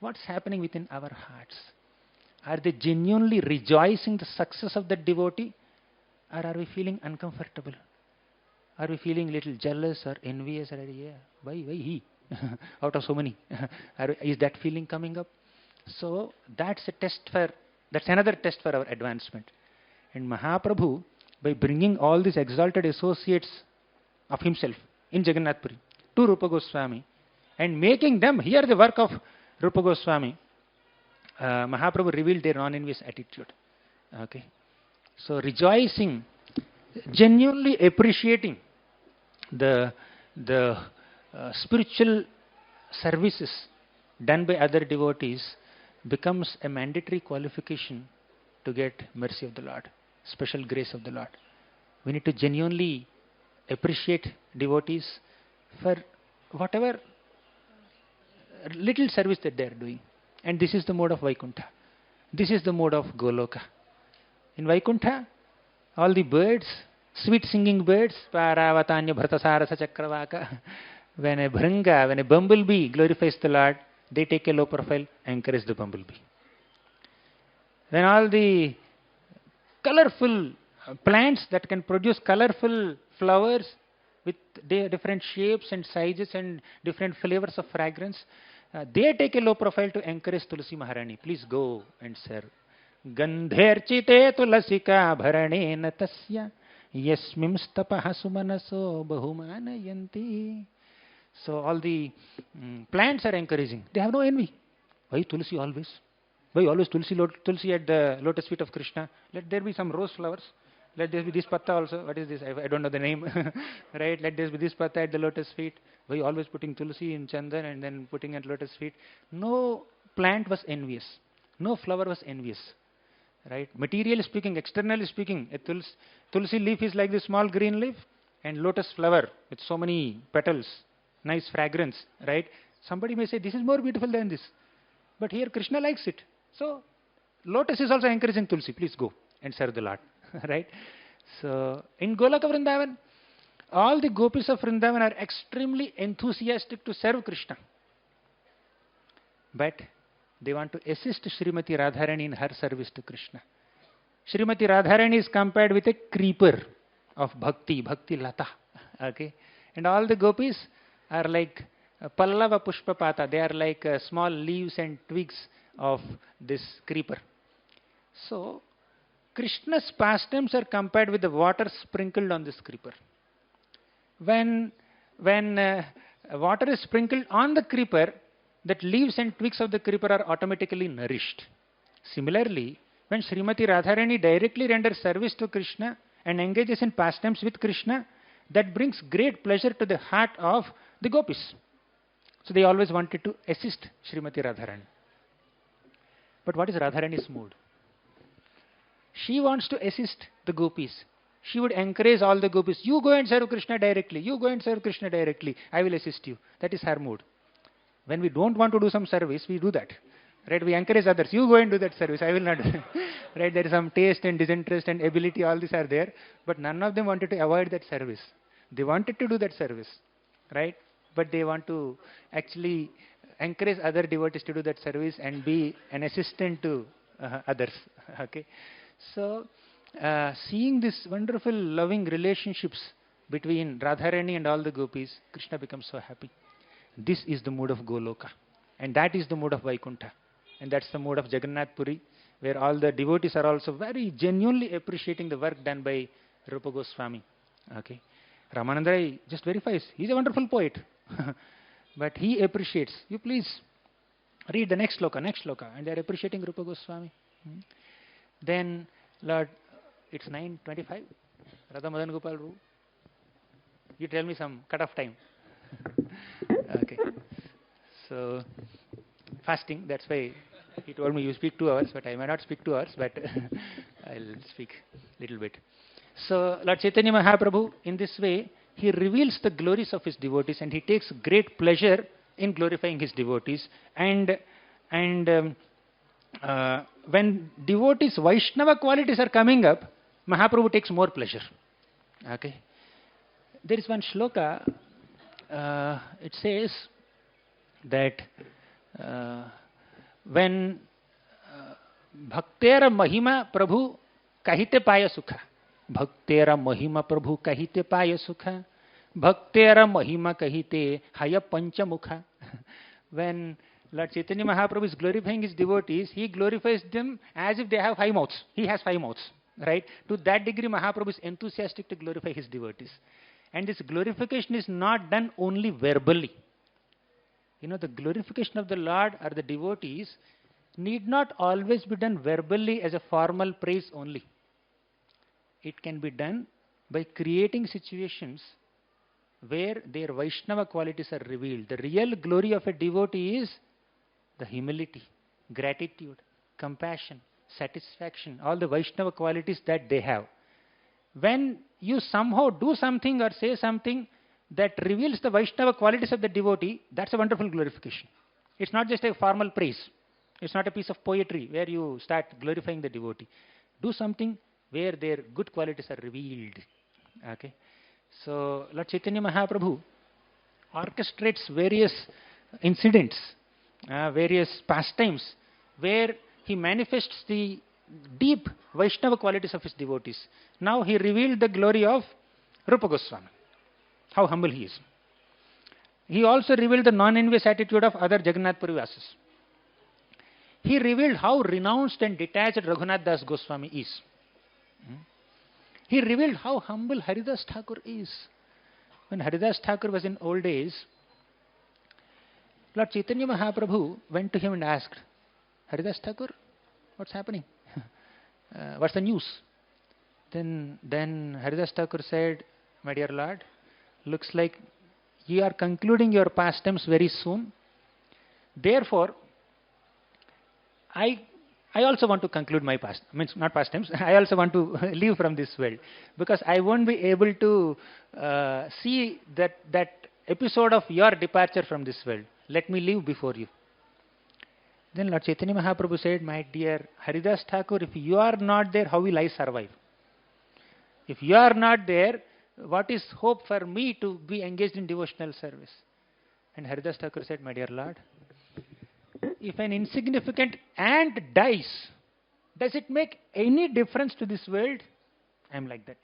what's happening within our hearts? Are they genuinely rejoicing the success of that devotee, or are we feeling uncomfortable? Are we feeling a little jealous or envious? Or, yeah, why he? Out of so many. Is that feeling coming up? So that's another test for our advancement. And Mahaprabhu, by bringing all these exalted associates of himself in Jagannath Puri to Rupa Goswami and making them hear the work of Rupa Goswami, Mahaprabhu revealed their non-envious attitude. Okay, so rejoicing, genuinely appreciating the spiritual services done by other devotees becomes a mandatory qualification to get mercy of the Lord, special grace of the Lord. We need to genuinely appreciate devotees for whatever little service that they are doing. And this is the mode of Vaikuntha. This is the mode of Goloka. In Vaikuntha, all the birds, sweet singing birds, Paravatanya Bhartasarasa Chakravaka, when a bhringa, when a bumblebee glorifies the Lord, they take a low profile, encourage the bumblebee. When all the colorful plants that can produce colorful flowers with different shapes and sizes and different flavors of fragrance, they take a low profile to encourage Tulsi Maharani. Please go and serve. Gandherchite tulasika bharane natasya yasmim stapaha sumanaso bahumanayanti. So all the plants are encouraging. They have no envy. Why Tulsi always? Why always Tulsi at the lotus feet of Krishna? Let there be some rose flowers. Let there be this patta also. What is this? I don't know the name. Right? Let there be this patta at the lotus feet. Why always putting Tulsi in Chandan and then putting at lotus feet? No plant was envious. No flower was envious. Right? Materially speaking, externally speaking, a Tulsi leaf is like this small green leaf, and lotus flower with so many petals, nice fragrance. Right? Somebody may say, this is more beautiful than this. But here Krishna likes it. So, lotus is also encouraging Tulsi. Please go and serve the Lord. Right? So, in Golaka Vrindavan, all the gopis of Vrindavan are extremely enthusiastic to serve Krishna. But they want to assist Srimati Radharani in her service to Krishna. Srimati Radharani is compared with a creeper of bhakti lata. Okay? And all the gopis are like Pallava Pushpapata. They are like small leaves and twigs of this creeper. So, Krishna's pastimes are compared with the water sprinkled on this creeper. When water is sprinkled on the creeper, that leaves and twigs of the creeper are automatically nourished. Similarly, when Srimati Radharani directly renders service to Krishna and engages in pastimes with Krishna, that brings great pleasure to the heart of the gopis. So they always wanted to assist Srimati Radharani. But what is Radharani's mood? She wants to assist the gopis. She would encourage all the gopis, you go and serve Krishna directly, you go and serve Krishna directly, I will assist you. That is her mood. When we don't want to do some service, we do that. Right? We encourage others, you go and do that service, I will not. Right? There is some taste and disinterest and ability, all these are there. But none of them wanted to avoid that service. They wanted to do that service. Right? But they want to actually encourage other devotees to do that service and be an assistant to others. Okay? So, seeing this wonderful loving relationships between Radharani and all the gopis, Krishna becomes so happy. This is the mood of Goloka. And that is the mood of Vaikuntha. And that's the mood of Jagannath Puri, where all the devotees are also very genuinely appreciating the work done by Rupa Goswami. Okay. Ramananda Rai just verifies, he's a wonderful poet. But he appreciates. You please read the next sloka, and they are appreciating Rupa Goswami. Then, Lord, it's 9:25. Radha Madan Gopal Ru. You tell me some cut-off time. Okay. So, fasting, that's why he told me you speak 2 hours, but I may not speak 2 hours, but I'll speak a little bit. So, Lord Caitanya Mahaprabhu, in this way, he reveals the glories of his devotees and he takes great pleasure in glorifying his devotees. And when devotees' Vaishnava qualities are coming up, Mahaprabhu takes more pleasure. Okay. There is one shloka, it says that when Bhaktera Mahima Prabhu Kahite Paya Sukha, Bhaktera Mahima Prabhu Kahite Paya Sukha, Bhaktera Mahima Kahite Haya Panchamukha. When Lord Chaitanya Mahaprabhu is glorifying his devotees, he glorifies them as if they have 5 mouths. He has 5 mouths, right? To that degree, Mahaprabhu is enthusiastic to glorify his devotees. And this glorification is not done only verbally. You know, the glorification of the Lord or the devotees need not always be done verbally as a formal praise only. It can be done by creating situations where their Vaishnava qualities are revealed. The real glory of a devotee is the humility, gratitude, compassion, satisfaction, all the Vaishnava qualities that they have. When you somehow do something or say something that reveals the Vaishnava qualities of the devotee, that's a wonderful glorification. It's not just a formal praise. It's not a piece of poetry where you start glorifying the devotee. Do something where their good qualities are revealed. Okay. So, Lord Chaitanya Mahaprabhu orchestrates various incidents, various pastimes, where he manifests the deep Vaishnava qualities of his devotees. Now he revealed the glory of Rupa Goswami, how humble he is. He also revealed the non-envious attitude of other Jagannath Puri Vasas. He revealed how renounced and detached Raghunath Das Goswami is. He revealed how humble Haridas Thakur is. When Haridas Thakur was in old days, Lord Chaitanya Mahaprabhu went to him and asked, Haridas Thakur, what's happening? What's the news? Then Haridas Thakur said, my dear Lord, looks like you are concluding your pastimes very soon. Therefore, I also want to conclude my pastimes. I also want to leave from this world because I won't be able to see that episode of your departure from this world. Let me leave before you. Then Lord Chaitanya Mahaprabhu said, my dear Haridas Thakur, if you are not there, how will I survive? If you are not there, what is hope for me to be engaged in devotional service? And Haridas Thakur said, my dear Lord, if an insignificant ant dies, does it make any difference to this world? I am like that.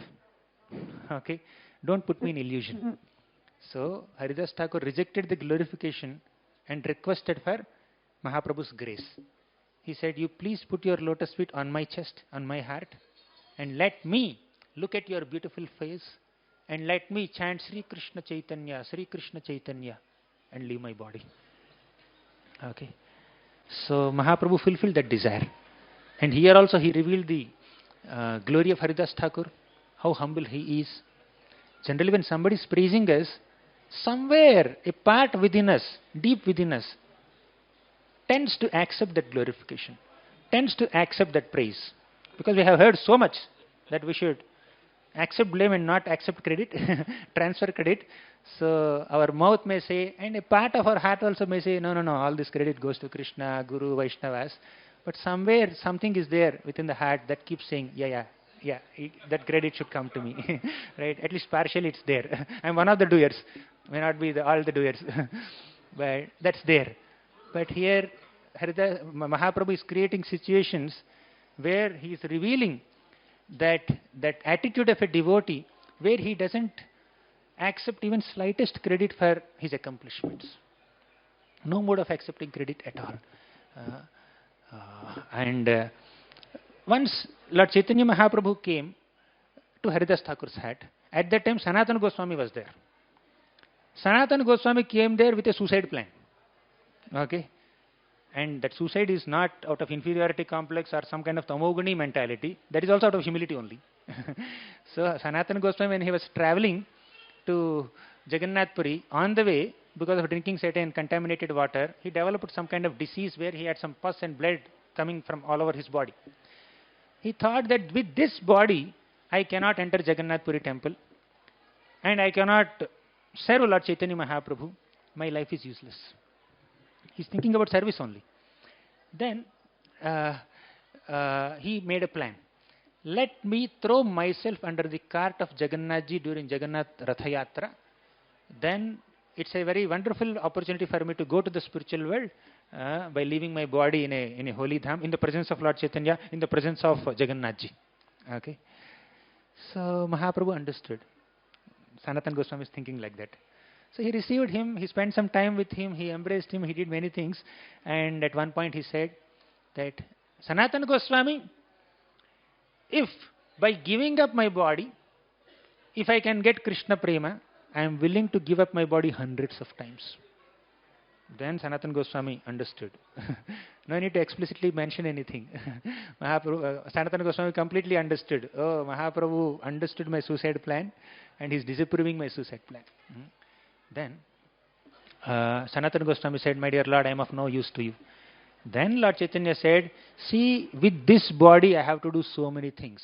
Okay? Don't put me in illusion. So, Haridas Thakur rejected the glorification and requested for Mahaprabhu's grace. He said, you please put your lotus feet on my chest, on my heart, and let me look at your beautiful face, and let me chant Sri Krishna Chaitanya, and leave my body. Okay. So Mahaprabhu fulfilled that desire. And here also he revealed the glory of Haridas Thakur, how humble he is. Generally when somebody is praising us, somewhere a part within us, deep within us, tends to accept that glorification, tends to accept that praise. Because we have heard so much that we should accept blame and not accept credit, transfer credit. So our mouth may say, and a part of our heart also may say, no, all this credit goes to Krishna, Guru, Vaishnavas. But somewhere something is there within the heart that keeps saying, that credit should come to me. Right? At least partially it's there. I'm one of the doers. May not be all the doers. But that's there. But here Mahaprabhu is creating situations where he is revealing that attitude of a devotee where he doesn't accept even slightest credit for his accomplishments. No mode of accepting credit at all. Once Lord Caitanya Mahaprabhu came to Haridas Thakur's hut, at that time Sanatana Goswami was there. Sanatana Goswami came there with a suicide plan. Okay? And that suicide is not out of inferiority complex or some kind of tamoguni mentality. That is also out of humility only. So Sanatana Goswami, when he was traveling to Jagannath Puri, on the way, because of drinking certain contaminated water, he developed some kind of disease where he had some pus and blood coming from all over his body. He thought that with this body, I cannot enter Jagannath Puri temple and I cannot serve Lord Chaitanya Mahaprabhu. My life is useless. He's thinking about service only. Then he made a plan. Let me throw myself under the cart of Jagannathji during Jagannath Ratha Yatra. Then it's a very wonderful opportunity for me to go to the spiritual world by leaving my body in a holy dham, in the presence of Lord Chaitanya, in the presence of Jagannathji. Okay. So Mahaprabhu understood. Sanatana Goswami is thinking like that. So he received him, he spent some time with him, he embraced him, he did many things. And at one point he said that, Sanatana Goswami, if by giving up my body, if I can get Krishna Prema, I am willing to give up my body hundreds of times. Then Sanatana Goswami understood. No need to explicitly mention anything. Sanatana Goswami completely understood. Oh, Mahaprabhu understood my suicide plan and he is disapproving my suicide plan. Then Sanatana Goswami said, my dear Lord, I am of no use to you. Then Lord Chaitanya said, see, with this body I have to do so many things.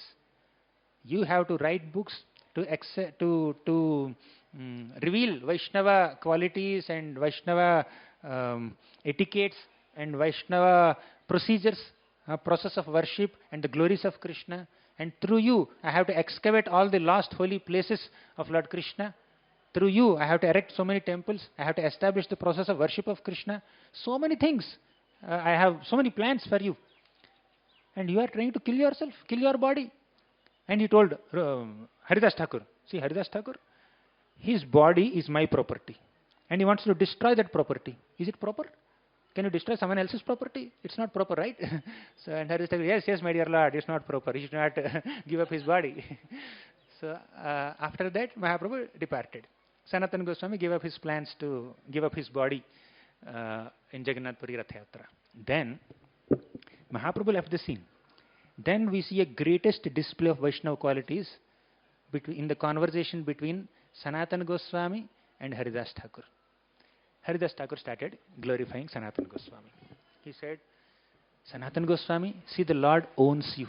You have to write books to reveal Vaishnava qualities and Vaishnava etiquettes and Vaishnava procedures, process of worship and the glories of Krishna. And through you, I have to excavate all the lost holy places of Lord Krishna. Through you, I have to erect so many temples. I have to establish the process of worship of Krishna. So many things. I have so many plans for you. And you are trying to kill yourself, kill your body. And he told Haridas Thakur, see Haridas Thakur, his body is my property. And he wants to destroy that property. Is it proper? Can you destroy someone else's property? It's not proper, right? So and Haridas Thakur, yes, my dear Lord, it's not proper. He should not give up his body. So after that, Mahaprabhu departed. Sanatana Goswami gave up his plans to give up his body in Jagannath Puri Ratha Yatra. Then Mahaprabhu left the scene. Then we see a greatest display of Vaishnava qualities in the conversation between Sanatana Goswami and Haridas Thakur. Haridas Thakur started glorifying Sanatana Goswami. He said, Sanatana Goswami, see, the Lord owns you.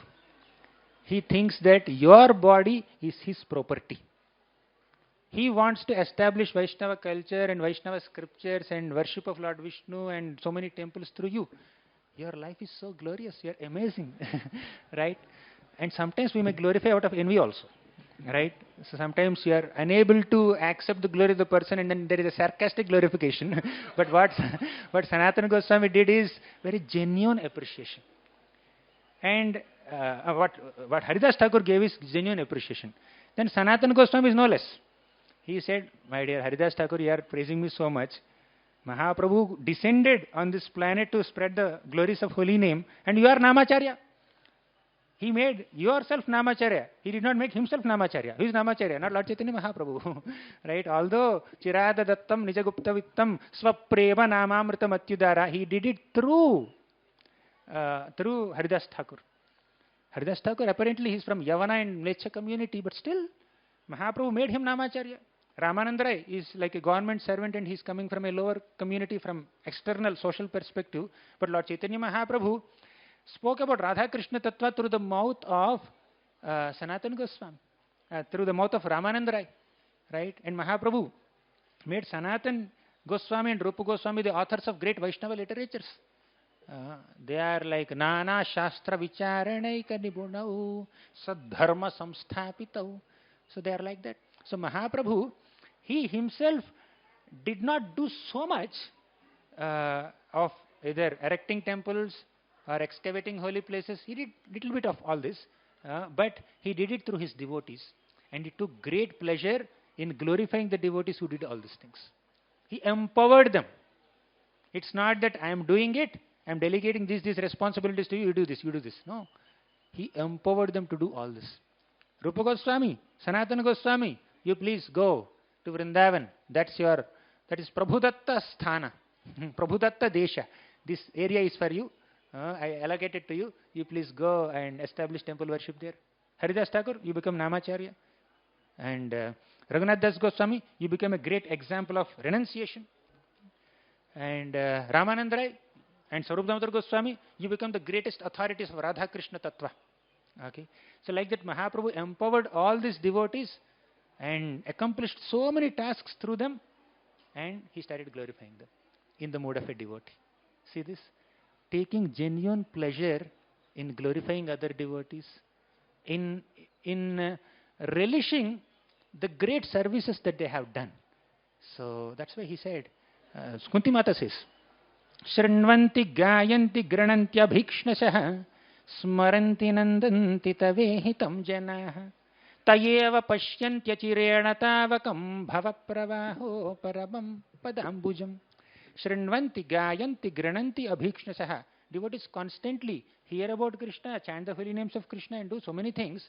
He thinks that your body is his property. He wants to establish Vaishnava culture and Vaishnava scriptures and worship of Lord Vishnu and so many temples through you. Your life is so glorious, you are amazing, right? And sometimes we may glorify out of envy also, right? So sometimes you are unable to accept the glory of the person and then there is a sarcastic glorification. But what Sanatana Goswami did is very genuine appreciation. And what Haridas Thakur gave is genuine appreciation. Then Sanatana Goswami is no less. He said, my dear Haridas Thakur, you are praising me so much. Mahaprabhu descended on this planet to spread the glories of holy name and you are Namacharya. He made yourself Namacharya. He did not make himself Namacharya. Who is Namacharya? Not Lord Chaitanya Mahaprabhu. Right? Although Chirada Dattam Nijagupta Vittam Swaprema Namamritam Atyudara, he did it through Haridas Thakur. Haridas Thakur, apparently he is from Yavana and Mlecha community, but still Mahaprabhu made him Namacharya. Ramananda Rai is like a government servant and he is coming from a lower community from external social perspective. But Lord Chaitanya Mahaprabhu spoke about Radha Krishna Tattva through the mouth of Sanatana Goswami, through the mouth of Ramananda Rai, right? And Mahaprabhu made Sanatana Goswami and Rupa Goswami the authors of great Vaishnava literatures. They are like Nana Shastra Vicharanaika Nibunau Sadharma Samsthapitau. So they are like that. So Mahaprabhu, he himself did not do so much of either erecting temples or excavating holy places. He did little bit of all this, but he did it through his devotees. And he took great pleasure in glorifying the devotees who did all these things. He empowered them. It's not that I am doing it, I am delegating these responsibilities to you, you do this, you do this. No. He empowered them to do all this. Rupa Goswami, Sanatana Goswami, you please go to Vrindavan. That is Prabhudatta Sthana, Prabhudatta Desha. This area is for you. I allocate it to you. You please go and establish temple worship there. Haridas Thakur, you become Namacharya. And Raghunath Das Goswami, you become a great example of renunciation. And Ramananda Rai and Sarup Damodar Goswami, you become the greatest authorities of Radha Krishna Tattva. Okay. So like that, Mahaprabhu empowered all these devotees and accomplished so many tasks through them, and he started glorifying them in the mode of a devotee. See this? Taking genuine pleasure in glorifying other devotees, in relishing the great services that they have done. So that's why he said, Kunti Mata says, Shrinvanti gayanti granantya bhikshnasaha smaranti nandanti tavehitam janaha tayeva pashyantya chirena tavakam bhava pravaho paramam padambujam. Shrinvanti gayanti grananti abhikshnasaha. Devotees constantly hear about Krishna, chant the holy names of Krishna and do so many things,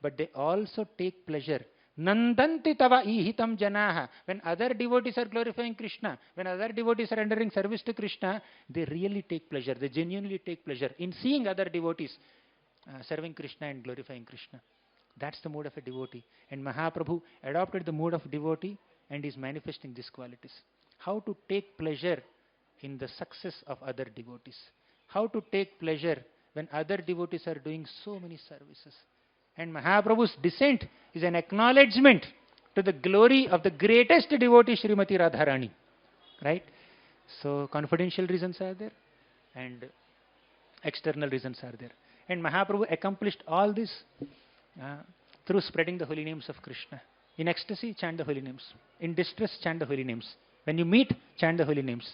but they also take pleasure. Nandanti tava ihitam janaha. When other devotees are glorifying Krishna, when other devotees are rendering service to Krishna, they really take pleasure. They genuinely take pleasure in seeing other devotees serving Krishna and glorifying Krishna. That's the mode of a devotee. And Mahaprabhu adopted the mode of devotee and is manifesting these qualities. How to take pleasure in the success of other devotees. How to take pleasure when other devotees are doing so many services. And Mahaprabhu's descent is an acknowledgement to the glory of the greatest devotee, Srimati Radharani. Right? So confidential reasons are there and external reasons are there. And Mahaprabhu accomplished all this through spreading the holy names of Krishna. In ecstasy, chant the holy names. In distress, chant the holy names. When you meet, chant the holy names.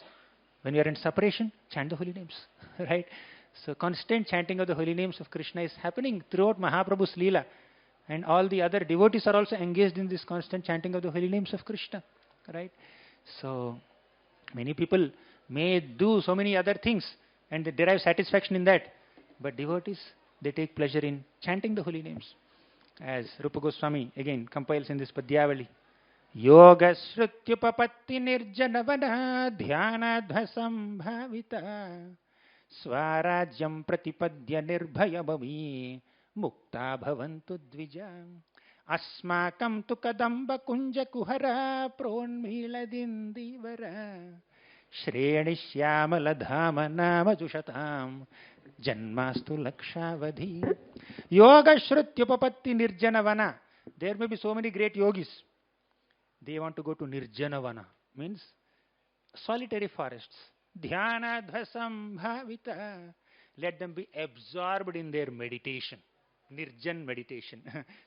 When you are in separation, chant the holy names. Right? So constant chanting of the holy names of Krishna is happening throughout Mahaprabhu's Leela. And all the other devotees are also engaged in this constant chanting of the holy names of Krishna. Right? So many people may do so many other things and they derive satisfaction in that. But devotees, they take pleasure in chanting the holy names. As Rupa Goswami again compiles in this Padyavali. Yoga Shrutyupapatti Nirjanavana Dhyanadhasam Bhavita Swarajyam Pratipadya Nirbhayabhami Mukta Bhavantu Dvija Asmakam tu Kadamba Kunja Kuhara Pronmiladindivara Shrenishyamala Dhama Nama Jushatam Janmastu Lakshavadhi. Yoga Shrutyupapatti Nirjanavana. There may be so many great yogis. They want to go to Nirjanavana, means solitary forests. Dhyanadhasam bhavita. Let them be absorbed in their meditation. Nirjan meditation.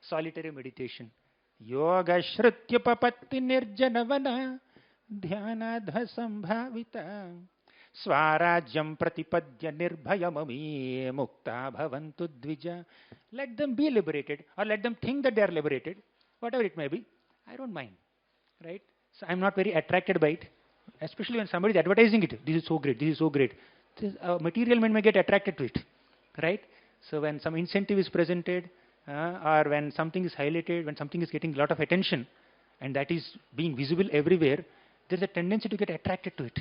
Solitary meditation. Yoga Shrutyupapatti Nirjanavana Dhyanadhasam bhavita Swarajyam Pratipadya Nirbhayamami Mukta Bhavantu Dvija. Let them be liberated or let them think that they are liberated. Whatever it may be. I don't mind. Right? So I'm not very attracted by it. Especially when somebody is advertising it. This is so great. This is so great. Material man may get attracted to it. Right? So when some incentive is presented, or when something is highlighted, when something is getting a lot of attention, and that is being visible everywhere, there's a tendency to get attracted to it,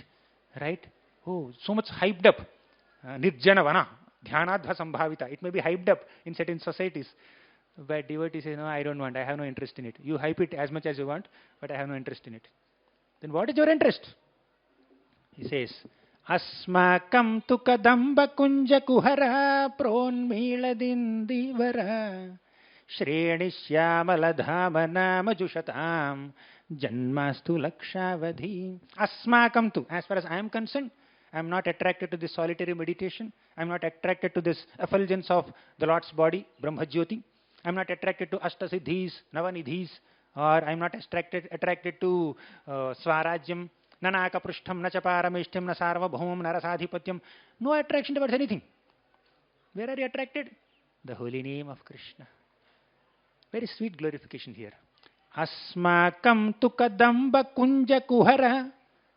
right? Oh, so much hyped up. Nirjana vana, dhyanadha sambhavita. It may be hyped up in certain societies. But devotee says, no, I don't want, I have no interest in it. You hype it as much as you want, but I have no interest in it. Then what is your interest? He says, Asmakam tu kadamba kunja kuhara pronmiladindivara Shrenishyamala majushatam janmastu lakshavadhi. Asmakam tu, as far as I am concerned, I am not attracted to this solitary meditation. I am not attracted to this effulgence of the Lord's body, Brahmajyoti. I am not attracted to Ashtasiddhis, Navanidhis, or I am not attracted to Swarajyam, Nanaka Prishtham, Nachaparamishtham, Nasarvabhaumam, Narasadhipatyam. No attraction towards anything. Where are you attracted? The holy name of Krishna. Very sweet glorification here. Asmakam tu kadamba kunja kuhara.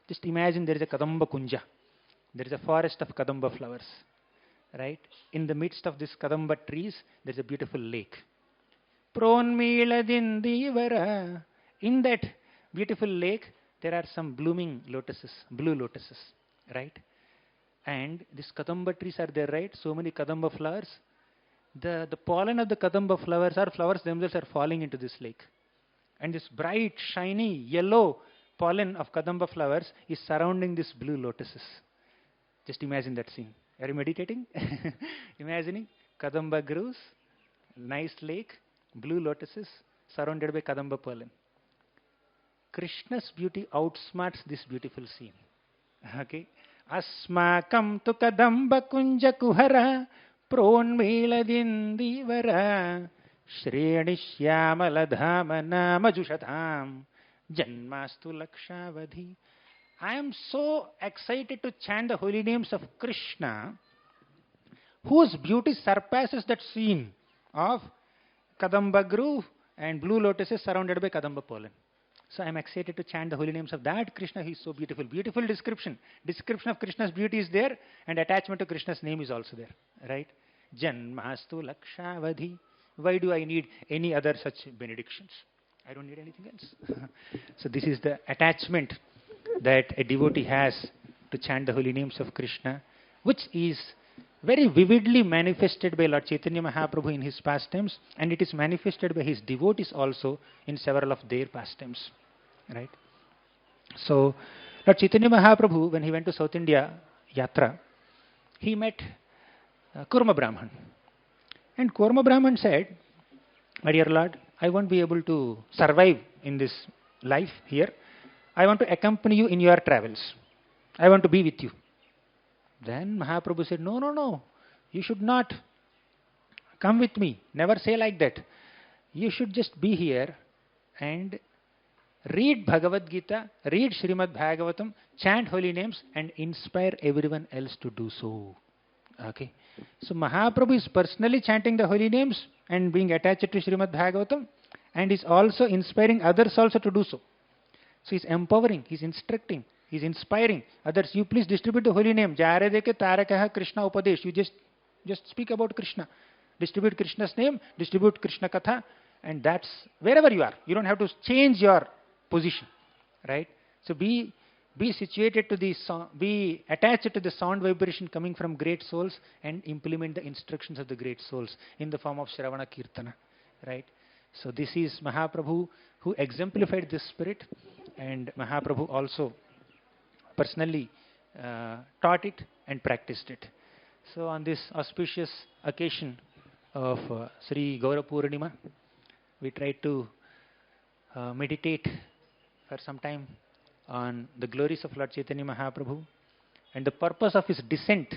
Just imagine there is a kadamba kunja. There is a forest of kadamba flowers. Right? In the midst of this kadamba trees, there is a beautiful lake. Pronmiladindivara. In that beautiful lake, there are some blooming lotuses, blue lotuses, right? And these kadamba trees are there, right? So many kadamba flowers. The pollen of the kadamba flowers themselves are falling into this lake. And this bright, shiny, yellow pollen of kadamba flowers is surrounding these blue lotuses. Just imagine that scene. Are you meditating? Imagining kadamba groves, nice lake, blue lotuses surrounded by kadamba pollen. Krishna's beauty outsmarts this beautiful scene. Okay. Asmakam tu kadamba kunja kuhara pronmiladindivara Shrenishyamala dhamana majushatam janmastu lakshavadhi. I am so excited to chant the holy names of Krishna, whose beauty surpasses that scene of kadamba grove and blue lotuses surrounded by kadamba pollen. So I am excited to chant the holy names of that Krishna. He is so beautiful. Beautiful description. Description of Krishna's beauty is there, and attachment to Krishna's name is also there. Right? Janmastu lakshavadhi. Why do I need any other such benedictions? I don't need anything else. So this is the attachment that a devotee has to chant the holy names of Krishna, which is very vividly manifested by Lord Caitanya Mahaprabhu in his pastimes, and it is manifested by his devotees also in several of their pastimes. Right? So, Lord Caitanya Mahaprabhu, when he went to South India Yatra, he met Kurma Brahman. And Kurma Brahman said, my dear Lord, I won't be able to survive in this life here. I want to accompany you in your travels. I want to be with you. Then Mahaprabhu said, no, you should not come with me. Never say like that. You should just be here and read Bhagavad Gita, read Srimad Bhagavatam, chant holy names, and inspire everyone else to do so. Okay. So Mahaprabhu is personally chanting the holy names and being attached to Srimad Bhagavatam, and is also inspiring others also to do so. So he's empowering, he's instructing, he's inspiring others. You please distribute the holy name. Jare deke tarakaha Krishna upadesh. You just speak about Krishna. Distribute Krishna's name, distribute Krishna Katha, and that's wherever you are. You don't have to change your position, right? So be situated to the sound, be attached to the sound vibration coming from great souls, and implement the instructions of the great souls in the form of Shravana Kirtana, right? So this is Mahaprabhu who exemplified this spirit, and Mahaprabhu also personally taught it and practiced it. So on this auspicious occasion of Sri Gaura Purnima, we try to meditate for some time on the glories of Lord Caitanya Mahaprabhu and the purpose of his descent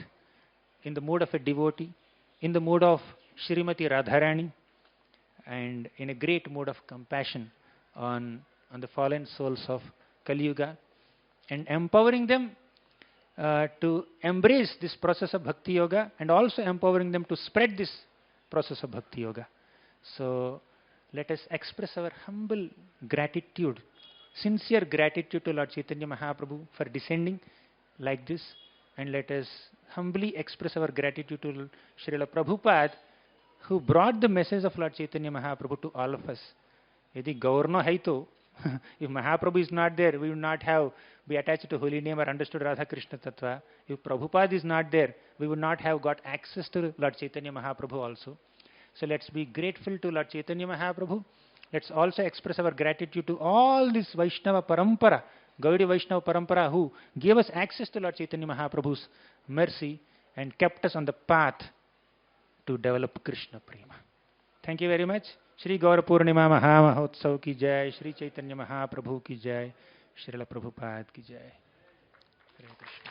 in the mood of a devotee, in the mood of Srimati Radharani, and in a great mood of compassion on the fallen souls of Kali Yuga, and empowering them to embrace this process of Bhakti Yoga, and also empowering them to spread this process of Bhakti Yoga. So let us express our humble gratitude, sincere gratitude to Lord Caitanya Mahaprabhu for descending like this and let us humbly express our gratitude to Srila Prabhupada, who brought the message of Lord Chaitanya Mahaprabhu to all of us. Yadi Gaurno hai to, if Mahaprabhu is not there, we would not have be attached to holy name or understood Radha Krishna Tattva. If Prabhupada is not there, we would not have got access to Lord Chaitanya Mahaprabhu also. So let's be grateful to Lord Chaitanya Mahaprabhu. Let's also express our gratitude to all this Vaishnava Parampara, Gaudiya Vaishnava Parampara, who gave us access to Lord Chaitanya Mahaprabhu's mercy and kept us on the path to develop Krishna Prema. Thank you very much. Shri Gaura Purnima Maha Mahotsav ki jai, Shri Chaitanya Mahaprabhu ki jai, Srila Prabhupada ki jai. Hare Krishna.